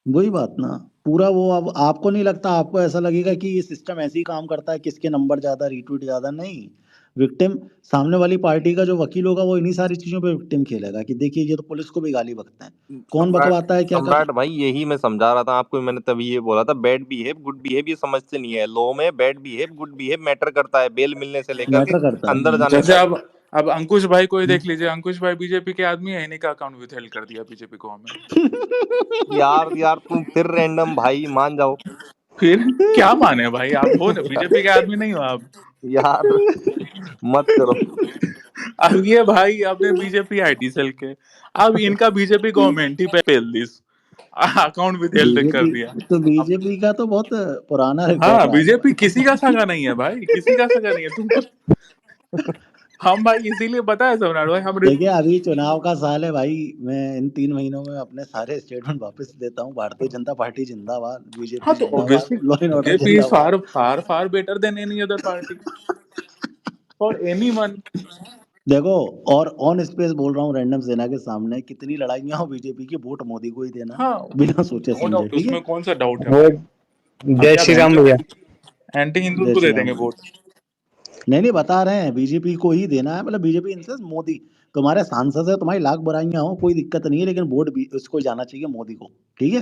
वही बात ना, पूरा वो। अब आपको नहीं लगता, आपको ऐसा लगेगा कि ये सिस्टम ऐसे ही काम करता है, किसके नंबर ज्यादा, रीट्वीट ज्यादा, नहीं। विक्टिम सामने वाली पार्टी का जो वकील होगा, वो इन्हीं सारी चीजों पे विक्टिम खेलेगा कि देखिए ये तो पुलिस को भी गाली बकते हैं, कौन सम्राट बकवाता है क्या कर। सम्राट भाई, यही मैं समझा रहा था आपको। मैंने तभी ये बोला था, बैड बिहेव गुड बिहेव ये समझते नहीं है। लॉ में bad behave good behave matter करता है, बेल मिलने से लेकर के मैटर करता है। अंदर जाने जैसे तक। अब अंकुश भाई को ही देख लीजिए। अंकुश भाई बीजेपी के आदमी है, इन्हीं का अकाउंट विथहेल्ड कर दिया बीजेपी गवर्नमेंट। यार यार तुम फिर रैंडम भाई, मान जाओ फिर क्या माने भाई, आप हो ना बीजेपी के आदमी, नहीं हो आप। यार मत करो। अब ये भाई अपने बीजेपी आईटी सेल के, अब इनका बीजेपी गवर्नमेंट ही पे पेल दिस अकाउंट विथहेल्ड कर बीजेपी, दिया। तो अब बीजेपी का तो बहुत पुराना रिकॉर्ड हाँ, रहा ना बीजेपी भाई। किसी का सगा नहीं है भाई, किसी का सगा नहीं है तुमको। हम भाई इसीलिए पता है सम्राट भाई, हम देखिए अभी चुनाव का साल है भाई, मैं इन 3 महीनों में अपने सारे स्टेटमेंट वापस लेता हूँ। भारतीय जनता पार्टी जिंदाबाद, हाँ, बीजेपी तो जिंदाबाद, obviously law and order BJP is जिंदाबाद। Far far far better than any other party for anyone. देखो, और ऑन स्पेस बोल रहा हूँ रैंडम सेना के सामने, कितनी लड़ाइयाँ हो बीजेपी की, वोट मोदी को ही देना, हाँ, बिना सोचे नो समझे। डाउट, ठीक है, उसमें कौन सा डाउट है वो भाई। हम जय क्या श्री राम भैंचो भैया। एंटी हिंदू जय को श्री दे राम देंगे भाई। वोट। नहीं बता रहे हैं बीजेपी को ही देना है, मतलब बीजेपी इन सेंस मोदी। तुम्हारे सांसद है, तुम्हारी लाख बुराइयां हो, कोई दिक्कत नहीं है, लेकिन वोट भी उसको जाना चाहिए, मोदी को। ठीक है,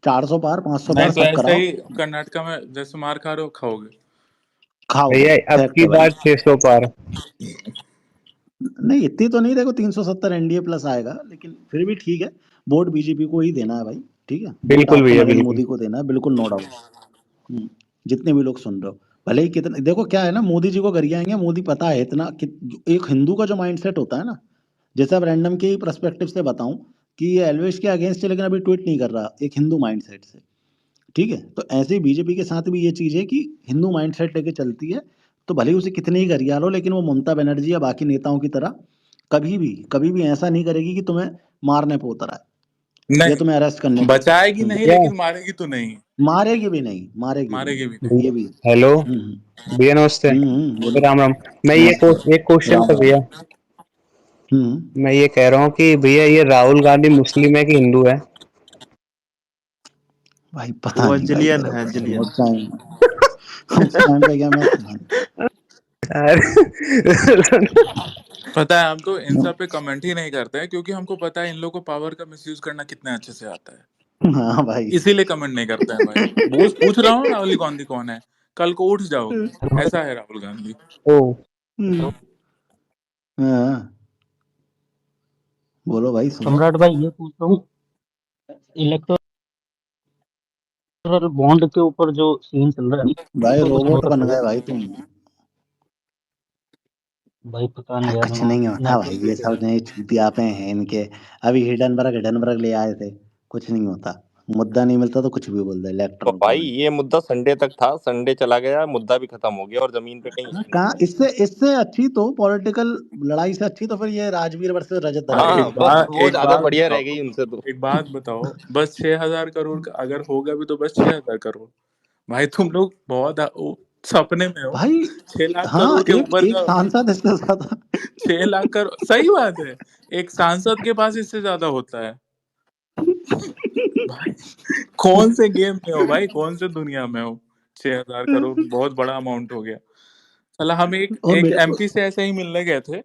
400 पार 500 नहीं पार तो सब ऐसे कराओ, ही कर्नाटका में जैसे मार खा रहे हो खाओगे। खाओगे, भैया अब फैक्ट की है भाई। बार 600 पार। नहीं इतनी तो नहीं, देखो 370 एनडीए प्लस आएगा, लेकिन फिर भी ठीक है, वोट बीजेपी को ही देना है भाई। ठीक है, वोट बिल्कुल आपको भैया नरेंद्र बिल्कुल। मोदी को देना है, बिल्कुल नो डाउट। जितने भी लोग सुन रहे हो, भले ही कितने, देखो क्या है ना, मोदी जी को गरियाएंगे, मोदी पता है इतना कि एक हिंदू का जो माइंडसेट होता है ना, जैसे अब रैंडम के ही पर्सपेक्टिव से बताऊं कि ये एलवेश के अगेंस्ट है, लेकिन अभी ट्वीट नहीं कर रहा, एक हिंदू माइंडसेट से। ठीक है, तो ऐसे ही बीजेपी के साथ भी ये चीज है कि हिंदू माइंडसेट लेके चलती है, तो भले ही उसे कितने ही गरिया लो, लेकिन वो ममता बनर्जी या बाकी नेताओं की तरह कभी भी ऐसा नहीं करेगी कि तुम्हें मारने पे उतर आए या नहीं तुम्हें अरेस्ट करने पे। बचाएगी नहीं, भैया लेकिन मारेगी तो नहीं। मारेगी भी नहीं, मारेगी भी मारेगी भी नहीं, नहीं। ये भी। हेलो भैया नमस्ते। बोलो। राम राम। मैं नमस्ते। एक क्वेश्चन राम था राम। भैया। हम्म मैं ये कह रहा हूँ कि भैया ये राहुल गांधी मुस्लिम है कि हिंदू है? भाई पता वो नहीं भाई जलियन मेरे है, को, जलियन। उस टाइम पे क्या मैं पता है हम तो इन सब पे कमेंट ही नहीं करते हैं, क्योंकि हमको पता है इन लोगों को पावर का मिसयूज करना कितने अच्छे से आता है। हाँ भाई। इसीलिए कमेंट नहीं करते हैं भाई। पूछ रहा हूँ राहुल गांधी कौन है, कल को उठ जाओगे। ऐसा है राहुल गांधी। ओ हम्म, हाँ, बोलो भाई सुनो। सम्राट भाई ये पूछ रहा हूँ, इलेक्टोरल बॉन्ड के ऊपर जो सीन चल रहा है भाई तो कुछ रोबोट नोटिस बन हुआ? गए भाई तुम। भाई पता नहीं यार, कुछ नहीं होता भाई, ये सब नए चूतिया पे हैं इनके। अभी हिडनबर्ग ले आए थे, कुछ नहीं होता, मुद्दा नहीं मिलता तो कुछ भी बोल दे, तो इलेक्ट्रल भाई बॉन्ड। ये मुद्दा संडे तक था, संडे चला गया, मुद्दा भी खत्म हो गया और जमीन पे कहीं है नहीं। कहाँ, इससे इससे अच्छी तो पॉलिटिकल लड़ाई से अच्छी तो फिर ये राजवीर वर्सेस रजत हाँ, दलाल हाँ थी। बस वो एक ज्यादा बात बढ़िया रह बताओ, गई उनसे तो। एक बात बताओ, बस 6,000 करोड़ का अगर होगा भी तो बस 6,000 करोड़। भाई तुम लोग बहुत सपने में हो। भाई 6 लाख हाँ, करोड़ के एक ऊपर एक का। सांसद इससे ज्यादा। 6 लाख करोड़ सही बात है। एक सांसद के पास इससे ज्यादा होता है। भाई कौन से गेम में हो भाई, कौन से दुनिया में हो। 6,000 करोड़ बहुत बड़ा अमाउंट हो गया। चला हम एक और एक मेरे को एमपी से ऐसे ही मिलने गए थे।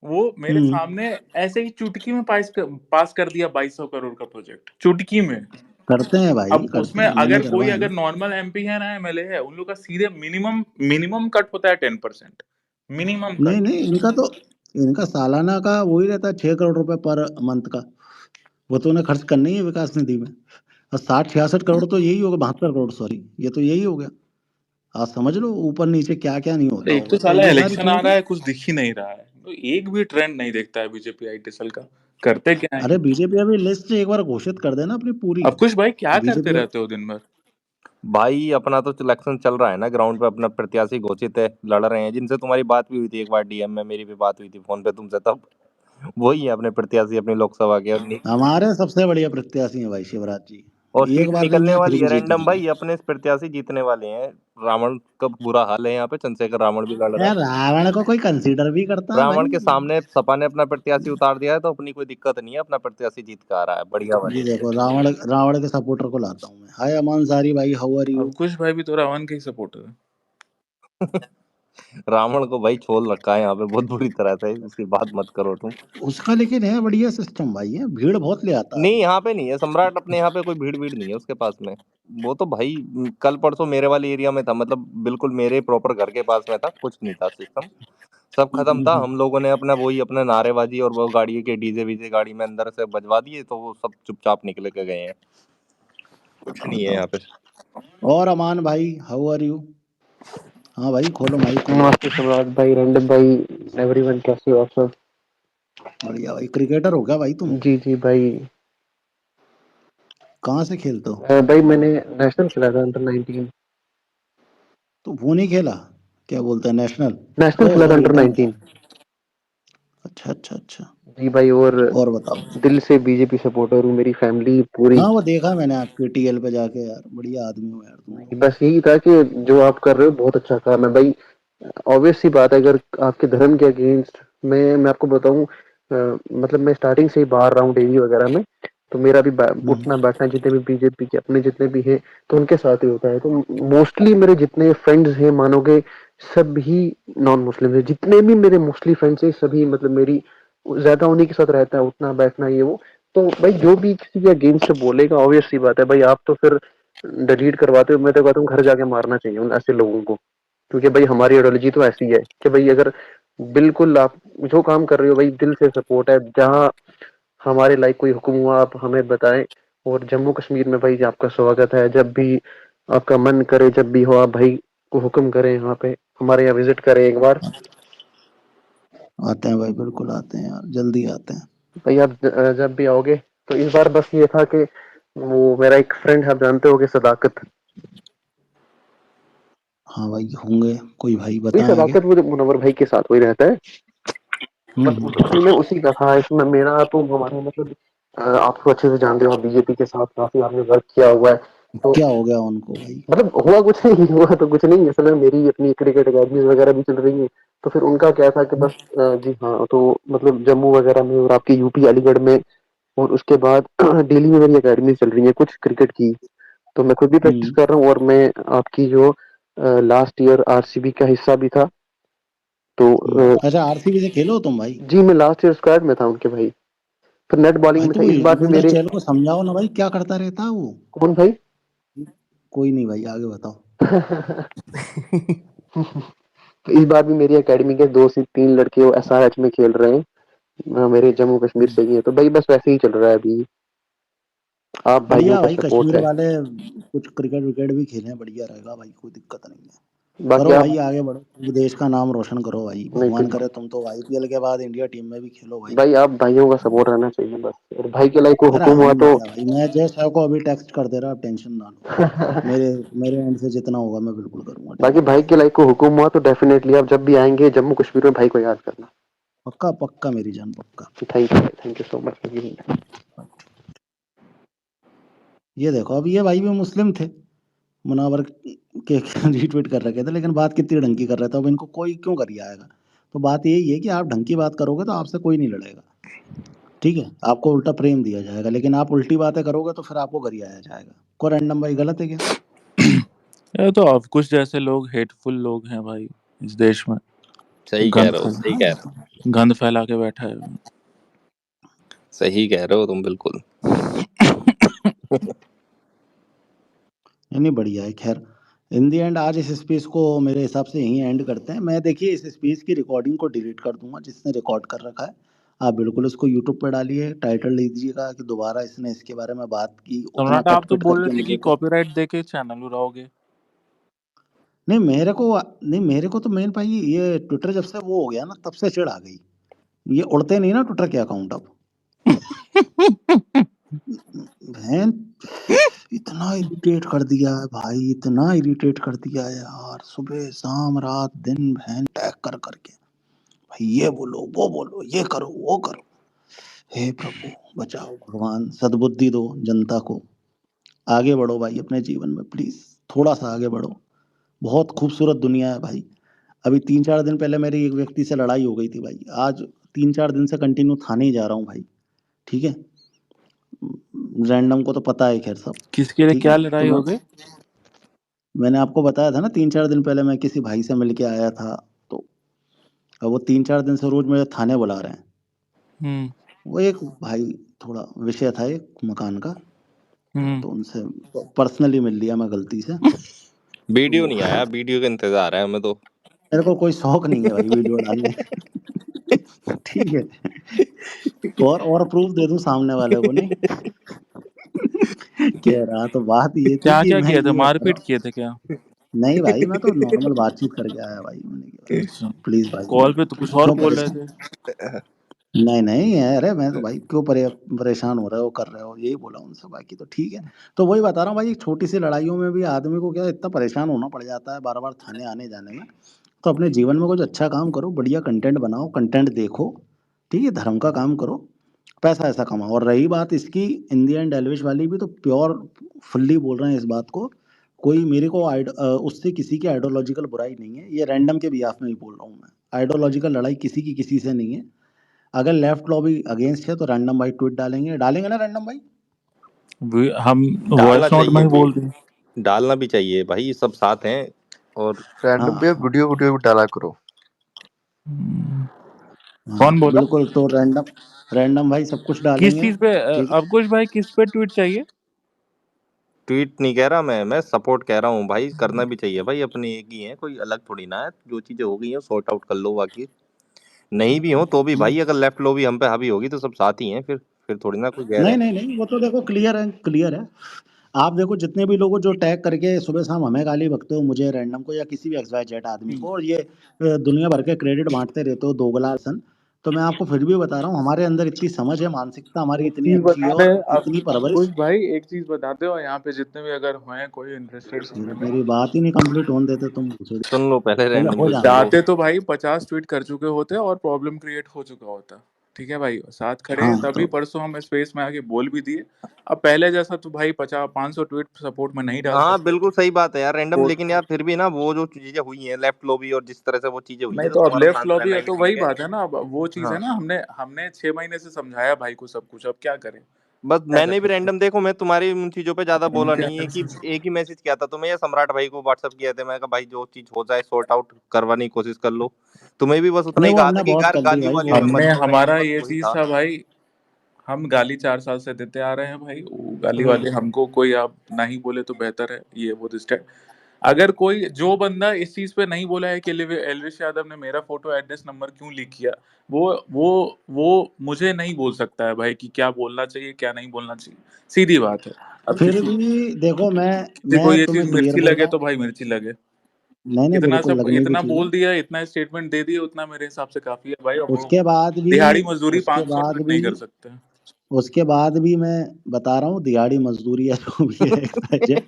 वो मेरे सामने ऐसे ही चुटकी में पास कर दिया 2,200 करोड़ का प्रोजेक्ट, चुटकी में। करते हैं भाई, अब उसमें करते हैं, मैंने करवाए अगर हैं। नॉर्मल एमपी है ना एमएलए है, उन लोग का सीधे मिनिमम मिनिमम कट होता है 10%। मिनिमम नहीं कट। नहीं, इनका सालाना का वही रहता है, 6 करोड़ रुपए पर मंथ का। वो तो उन्हें खर्च करना ही है विकास निधि में। और 60 66 करोड़ तो यही हो गया, 72 करोड़ सॉरी, ये तो यही हो गया। आप समझ लो ऊपर नीचे क्या क्या नहीं होता एक तो होगा, तो साला ये सारी इलेक्शन आ चीजें रहा तो। है, कुछ दिख ही नहीं रहा है, तो एक भी ट्रेंड नहीं दिखता है बीजेपी आईटी सेल का। करते क्या है। अरे बीजेपी अभी लिस्ट एक बार घोषित कर देना अपनी पूरी। अब कुछ भाई क्या करते बीजेपी रहते हो दिन भर। भाई अपना तो इलेक्शन चल रहा है ना, ग्राउंड पे अपना प्रत्याशी घोषित है, लड़ रहे हैं, जिनसे तुम्हारी बात भी हुई थी एक बार डीएम में, मेरी भी बात हुई थी फोन पे तुमसे तब। वही है अपने प्रत्याशी अपनी लोकसभा के। हमारे सबसे बढ़िया प्रत्याशी हैं भाई शिवराज जी। और एक सीट बार देंगे निकलने या फिर वाली भी है जीत रैंडम जाएंगे। भाई, अपने प्रत्याशी जीतने वाले हैं। रावण का बुरा हाल है यहाँ पे, चंद्रशेखर रावण भी लड़ रहा यार है। रावण को कोई कंसीडर भी करता है रावण भाई। के सामने सपा ने अपना प्रत्याशी उतार दिया है, तो अपनी कोई दिक्कत नहीं है, अपना प्रत्याशी जीत के आ रहा है बढ़िया जी वाली। देखो, रावण रावण के सपोर्टर को लाता हूँ मैं। हाय अमान सारी भाई, हाउ आर अब यू। कुछ भाई भी तो रावण के ही सपोर्टर है। रावण को भाई छोल रखा है यहाँ पे बहुत बुरी तरह से, उसकी बात मत करो तुम। उसका लेकिन है बढ़िया सिस्टम भाई, है भीड़ बहुत ले आता है नहीं वो। यहाँ पे नहीं है सम्राट, अपने यहाँ पे कोई भीड़ भीड़ नहीं है उसके पास में। वो तो भाई कल परसों मेरे वाले एरिया में था, मतलब बिल्कुल मेरे प्रॉपर घर के पास में था, कुछ नहीं था सिस्टम, सब खत्म था। हम्म। हम लोगों ने अपना वही अपना नारेबाजी और वो गाड़ी के डीजे वीजे गाड़ी में अंदर से बजवा दिए, तो वो सब चुपचाप निकल के गए हैं। कुछ नहीं है यहाँ पे। और अमान भाई, हाउ आर यू। हाँ भाई, खोलो माइक खोलो। नमस्ते सम्राट भाई, रैंडम भाई, एवरीवन, कैसे हो आप सब? बढ़िया भाई, क्रिकेटर हो क्या भाई तुम। जी जी भाई। कहाँ से खेलते हो। भाई मैंने नेशनल खेला था अंडर 19। तो वो नहीं खेला, क्या बोलते हैं, नेशनल। नेशनल ओ खेला था सॉरी, अंडर 19। अच्छा अच्छा अच्छा। जी भाई, और बताओ। दिल से बीजेपी सपोर्टर हूँ, मेरी फैमिली पूरी। हाँ वो देखा मैंने आपके टीएल पे जाके, यार बढ़िया आदमी हो यार तुम तो। बस यही था कि जो आप कर रहे हो बहुत अच्छा काम है भाई। ऑब्वियस सी बात है, अगर आपके धर्म के अगेंस्ट मैं आपको बताऊं, मतलब मैं स्टार्टिंग से ही बाहर रहा हूँ डेली वगैरह में, तो मेरा भी उठना बैठना जितने भी बीजेपी के अपने जितने भी हैं तो उनके साथ ही होता है। तो मोस्टली मेरे जितने फ्रेंड्स हैं, मानोगे सभी नॉन मुस्लिम है, जितने भी मेरे मोस्टली फ्रेंड्स है सभी, मतलब मेरी ज्यादा उन्हीं के साथ रहता है, उठना बैठना ये वो। तो भाई जो भी किसी के अगेंस्ट बोलेगा, ऑब्वियस सी बात है भाई, आप तो फिर डिलीट करवाते हो। मैं तो कहता हूँ घर जाके मारना चाहिए उन ऐसे लोगों को, क्योंकि भाई हमारी आइडियोलॉजी तो ऐसी है कि भाई अगर बिल्कुल आप जो काम कर रहे हो भाई दिल से सपोर्ट है, जहाँ हमारे लाइक कोई हुक्म हुआ आप हमें बताएं। और जम्मू कश्मीर में भाई आपका स्वागत है, जब भी आपका मन करे, जब भी हो आप भाई को हुक्म करें, यहाँ पे हमारे यहाँ विजिट करें एक बार। आते हैं भाई, बिल्कुल आते हैं यार, जल्दी आते हैं भाई आप जब भी आओगे। तो इस बार बस ये था कि वो मेरा एक फ्रेंड है, आप जानते हो कि सदाकत। हाँ भाई होंगे कोई भाई, ये बताएं आगे। सदाकत वो मुनव्वर भाई के साथ वही रहता है। बस उसी में उसी का था इसमें मेरा तो हमारा मतलब आप तो अच्छे से जानते हो, आप बीजेपी के साथ काफी आपने वर्क किया हुआ है। तो क्या हो गया उनको भाई? मतलब हुआ कुछ नहीं, हुआ तो कुछ नहीं, असल में मेरी अपनी क्रिकेट अकेडमीज वगैरह भी चल रही है। तो फिर उनका क्या था कि बस जी हाँ, तो मतलब जम्मू वगैरह में और आपकी यूपी अलीगढ़ में, और उसके बाद दिल्ली में मेरी अकेडमी चल रही है कुछ क्रिकेट की। तो मैं खुद भी प्रैक्टिस कर रहा हूँ, और मैं आपकी जो लास्ट ईयर आरसीबी का हिस्सा भी था। तो अच्छा, आरसीबी से खेलो तुम भाई? जी मैं लास्ट ईयर स्क्वाड में था उनके भाई, फिर नेट बॉलिंग भाई में तो था। इस कोई बार भी युवराज मेरे चहल को समझाओ ना भाई, क्या करता रहता है वो? कौन भाई? कोई नहीं भाई, आगे बताओ। तो इस बार भी मेरी एकेडमी के 2 से 3 लड़के वो एसआरएच में खेल रहे हैं, मेरे जम्मू कश्मीर से ही है। तो भाई बस वैसे ही चल रहा है अभी, आप भाइयों बढ़िया का भाई, सपोर्ट कश्मीर है। वाले कुछ क्रिकेट विकेट भी खेलें, बढ़िया रहेगा भाई, कोई दिक्कत नहीं है। बाकी करो आप भाई, आगे बढ़ो, तुम देश का नाम रोशन करो भाई, नहीं भगवान फिर करे तुम तो आईपीएल के बाद इंडिया टीम में भी खेलो भाई। भाई आप भाइयों का सपोर्ट रहना चाहिए बस, और भाई के लाइक को अरे हुक्म हुआ हम तो बढ़िया भाई, मैं जय साहब को अभी टेक्स्ट कर दे रहा, आप टेंशन ना लो। मेरे मेरे एंड से जितना होगा मैं बिल्कुल करूंगा, बाकी टेंशन ना भाई लो। के लाइक को हुक्म हुआ तो डेफिनेटली आप जब भी आएंगे जम्मू कश्मीर में भाई को याद करना। पक्का पक्का मेरी जान, पक्का। Thank you so much. ये देखो, अब ये भाई भी मुस्लिम थे, मुनावर के रीट्वीट कर रखे थे, लेकिन बात कितनी ढंग की कर रहे थे। अब इनको कोई क्यों कर आएगा? तो बात यही है कि आप ढंग की बात करोगे तो आपसे कोई नहीं लड़ेगा, ठीक है? आपको उल्टा प्रेम दिया जाएगा, लेकिन आप उल्टी बातें करोगे तो फिर आपको गरियाया जाएगा। को रैंडम भाई गलत है क्या? ये तो अब कुछ जैसे लोग हेटफुल लोग हैं भाई इस देश में, सही कह गंद रहे हो, फैला सही कह रहे हो, गंद फैला के बैठा है। सही कह रहे हो तुम बिल्कुल। नहीं बढ़िया है। खैर, इन दी एंड आज इस स्पीच को मेरे हिसाब से यहीं एंड करते हैं। मैं देखिए इस स्पीच की रिकॉर्डिंग को डिलीट कर दूंगा, जिसने रिकॉर्ड कर रखा है। आप बिल्कुल इसको यूट्यूब पे डालिए, टाइटल लीजिएगा कि दोबारा इसने इसके बारे में बात की, उतना सम्राट, कट आप तो पिट बोल करके रहे थे कि मुझे तो। कॉपीराइट देके चैनल उड़ाओगे। नहीं मेरे को तो मेन भाई ये ट्विटर जब से वो हो गया ना, तब से चिढ़ आ गई। ये उड़ते नहीं ना ट्विटर के अकाउंट अब। बहन, इतना इरिटेट कर दिया है भाई, इतना इरिटेट कर दिया है यार, सुबह शाम रात दिन बहन टैग कर करके, भाई ये बोलो वो बोलो, ये करो वो करो। हे प्रभु बचाओ, भगवान सद्बुद्धि दो जनता को। आगे बढ़ो भाई अपने जीवन में, प्लीज थोड़ा सा आगे बढ़ो। बहुत खूबसूरत दुनिया है भाई। अभी 3-4 दिन पहले मेरी एक व्यक्ति से लड़ाई हो गई थी भाई, आज 3-4 दिन से कंटिन्यू थाने ही जा रहा हूँ भाई, ठीक है? रैंडम को तो पता है खैर सब, किसके लिए ठीक है? क्या तो लड़ाई हो गई? मैंने आपको बताया था ना, 3-4 दिन पहले मैं किसी भाई से मिल के आया था, तो अब वो 3-4 दिन से रोज मेरे थाने बुला रहे हैं। हम्म वो एक भाई, थोड़ा विषय था एक मकान का, हम्म तो उनसे पर्सनली मिल लिया मैं गलती से। वीडियो तो नहीं आया, वीडियो का इंतजार है हमें तो। मेरे को कोई शौक नहीं है भाई वीडियो डालने का। ठीक है, और प्रूफ दे दूं सामने वाले को, नहीं कह रहा। तो बात ये थी क्या कि क्या मैं किए थे, ये बता रहा मारपीट हूँ। किए थे क्या? नहीं भाई, मैं तो नॉर्मल बातचीत करके आया भाई, मैंने कहा अच्छा, प्लीज भाई कॉल पे तो कुछ और क्यों बोल रहे परेशान। थे। नहीं नहीं है, अरे मैं तो भाई क्यों परेशान हो रहे हो, कर रहे हो, यही बोला उनसे, बाकी तो ठीक है। तो वही बता रहा हूँ भाई, एक छोटी सी लड़ाइयों में भी आदमी को क्या इतना परेशान होना पड़ जाता है बार बार थाने आने जाने में। तो अपने जीवन में कुछ अच्छा काम करो, बढ़िया कंटेंट बनाओ, कंटेंट देखो, ठीक है? धर्म का काम करो, पैसा ऐसा कमाओ। और रही बात इसकी इंडियन डेलविश वाली भी, तो प्योर फुल्ली बोल रहे हैं इस बात को। कोई मेरे को उससे किसी की आइडियोलॉजिकल बुराई नहीं है, ये रैंडम के बिहाफ में ही बोल रहा हूँ मैं। आइडियोलॉजिकल लड़ाई किसी की किसी से नहीं है। अगर लेफ्ट लॉबी अगेंस्ट है तो रैंडम भाई ट्वीट डालेंगे, डालेंगे ना रैंडम भाई? हम डालना वॉइस नोट में चाहिए ही भी, बोल रहे हैं। डालना भी चाहिए भाई, सब साथ हैं। और रैंडम पे हाँ वीडियो वीडियो भी डाला करो। कौन बोला? बिल्कुल। तो रैंडम भाई सब कुछ किस डालेंगे, चीज पे ठीक है। अवकुश भाई, किस पे ट्वीट चाहिए? ट्वीट नहीं कह रहा मैं सपोर्ट कह रहा हूँ भाई, करना भी चाहिए भाई, अपने एक ही है, कोई अलग थोड़ी ना है, जो चीजें हो गई हैं सॉर्ट आउट कर लो, बाकी नहीं भी हो तो भी भाई अगर लेफ्ट लो भी हम पे हावी होगी तो सब साथ ही हैं, फिर थोड़ी ना कोई गैर है। नहीं, वो तो देखो क्लियर है, क्लियर है। आप देखो जितने भी लोगों जो टैग करके सुबह शाम हमें गाली बकते हो, मुझे रैंडम को या किसी भी XYZ आदमी को, और ये दुनिया भर के क्रेडिट बांटते रहते हो दोगला सन, तो मैं आपको फिर भी बता रहा हूँ, हमारे अंदर इतनी समझ है, मानसिकता हमारी एक इतनी चीज अच्छी है बता दे और अब इतनी परवरिश। अवकुश भाई, एक चीज बता दे, और यहाँ पे जितने भी अगर हैं कोई इंटरेस्टेड सुनने में, मेरी बात ही नहीं कंप्लीट होने देते तुम मुझे। सुन लो पहले, पहले रैंडम हो की जाने सुन लो। जाते तो भाई 50 ट्वीट कर चुके होते और प्रॉब्लम क्रिएट हो चुका होता। ठीक है भाई, साथ खड़े हैं हाँ तभी तो परसों हम स्पेस में आके बोल भी दिए। अब पहले जैसा तो भाई 50-500 ट्वीट सपोर्ट में नहीं डाल हाँ सकते। बिल्कुल सही बात है यार रैंडम, कोर्ट लेकिन यार फिर भी ना वो जो चीजें हुई हैं लेफ्ट लॉबी और जिस तरह से वो चीजें हुई नहीं, है तो तो अब तुम्हारा लेफ्ट शांत लॉबी रहना है भी तो वही ठीक है। बात है ना। अब वो चीज हाँ है ना, हमने 6 महीने से समझाया भाई को सब कुछ, अब क्या करें, बस क्या कर मैंने भी सकते रैंडम, देखो मैं तुम्हारी उन चीजों पे ज्यादा हैं, हम बोला क्या नहीं है, कर कि सकते एक ही मैसेज किया था तुम्हें या सम्राट भाई को व्हाट्सअप किया था, मैं कहा भाई जो चीज हो जाए सॉर्ट आउट करवाने की कोशिश कर लो, तुम्हें भी बस उतना नहीं, ही वो कहा था हमने कि बहुत यार कर दी गाली भाई, वाली वो में हमने, मत हमने दो हमारा रैंडम, बस ये वही चीज था। था भाई। हम गाली 4 साल से देते आ रहे हैं भाई, वो गाली हम्म वाले हमको कोई आप नहीं बोले तो बेहतर है, ये वो दिस टाइप। अगर कोई जो बंदा इस चीज पे नहीं बोला है कि एलविश यादव ने मेरा फोटो एड्रेस नंबर क्यों लीक किया, वो वो वो मुझे नहीं बोल सकता है भाई कि क्या बोलना चाहिए क्या नहीं बोलना चाहिए, सीधी बात है। अब फिर भी देखो, किसी को मैं ये चीज तुम्हें क्लियर मिर्ची बोल लगे रहा हूँ। तो भाई मिर्ची लगे। नहीं, इतना बिल्कुल सब लगनी भी इतना चाहिए। बोल दिया, इतना स्टेटमेंट दे दिए, उतना मेरे हिसाब से काफी है भाई। और वो उसके बाद भी दिहाड़ी मजदूरी उसके 500 बाद ट्वीट भी नहीं कर सकते। उसके बाद भी मैं बता रहा हूँ, दिहाड़ी मजदूरी या जो भी है XYZ,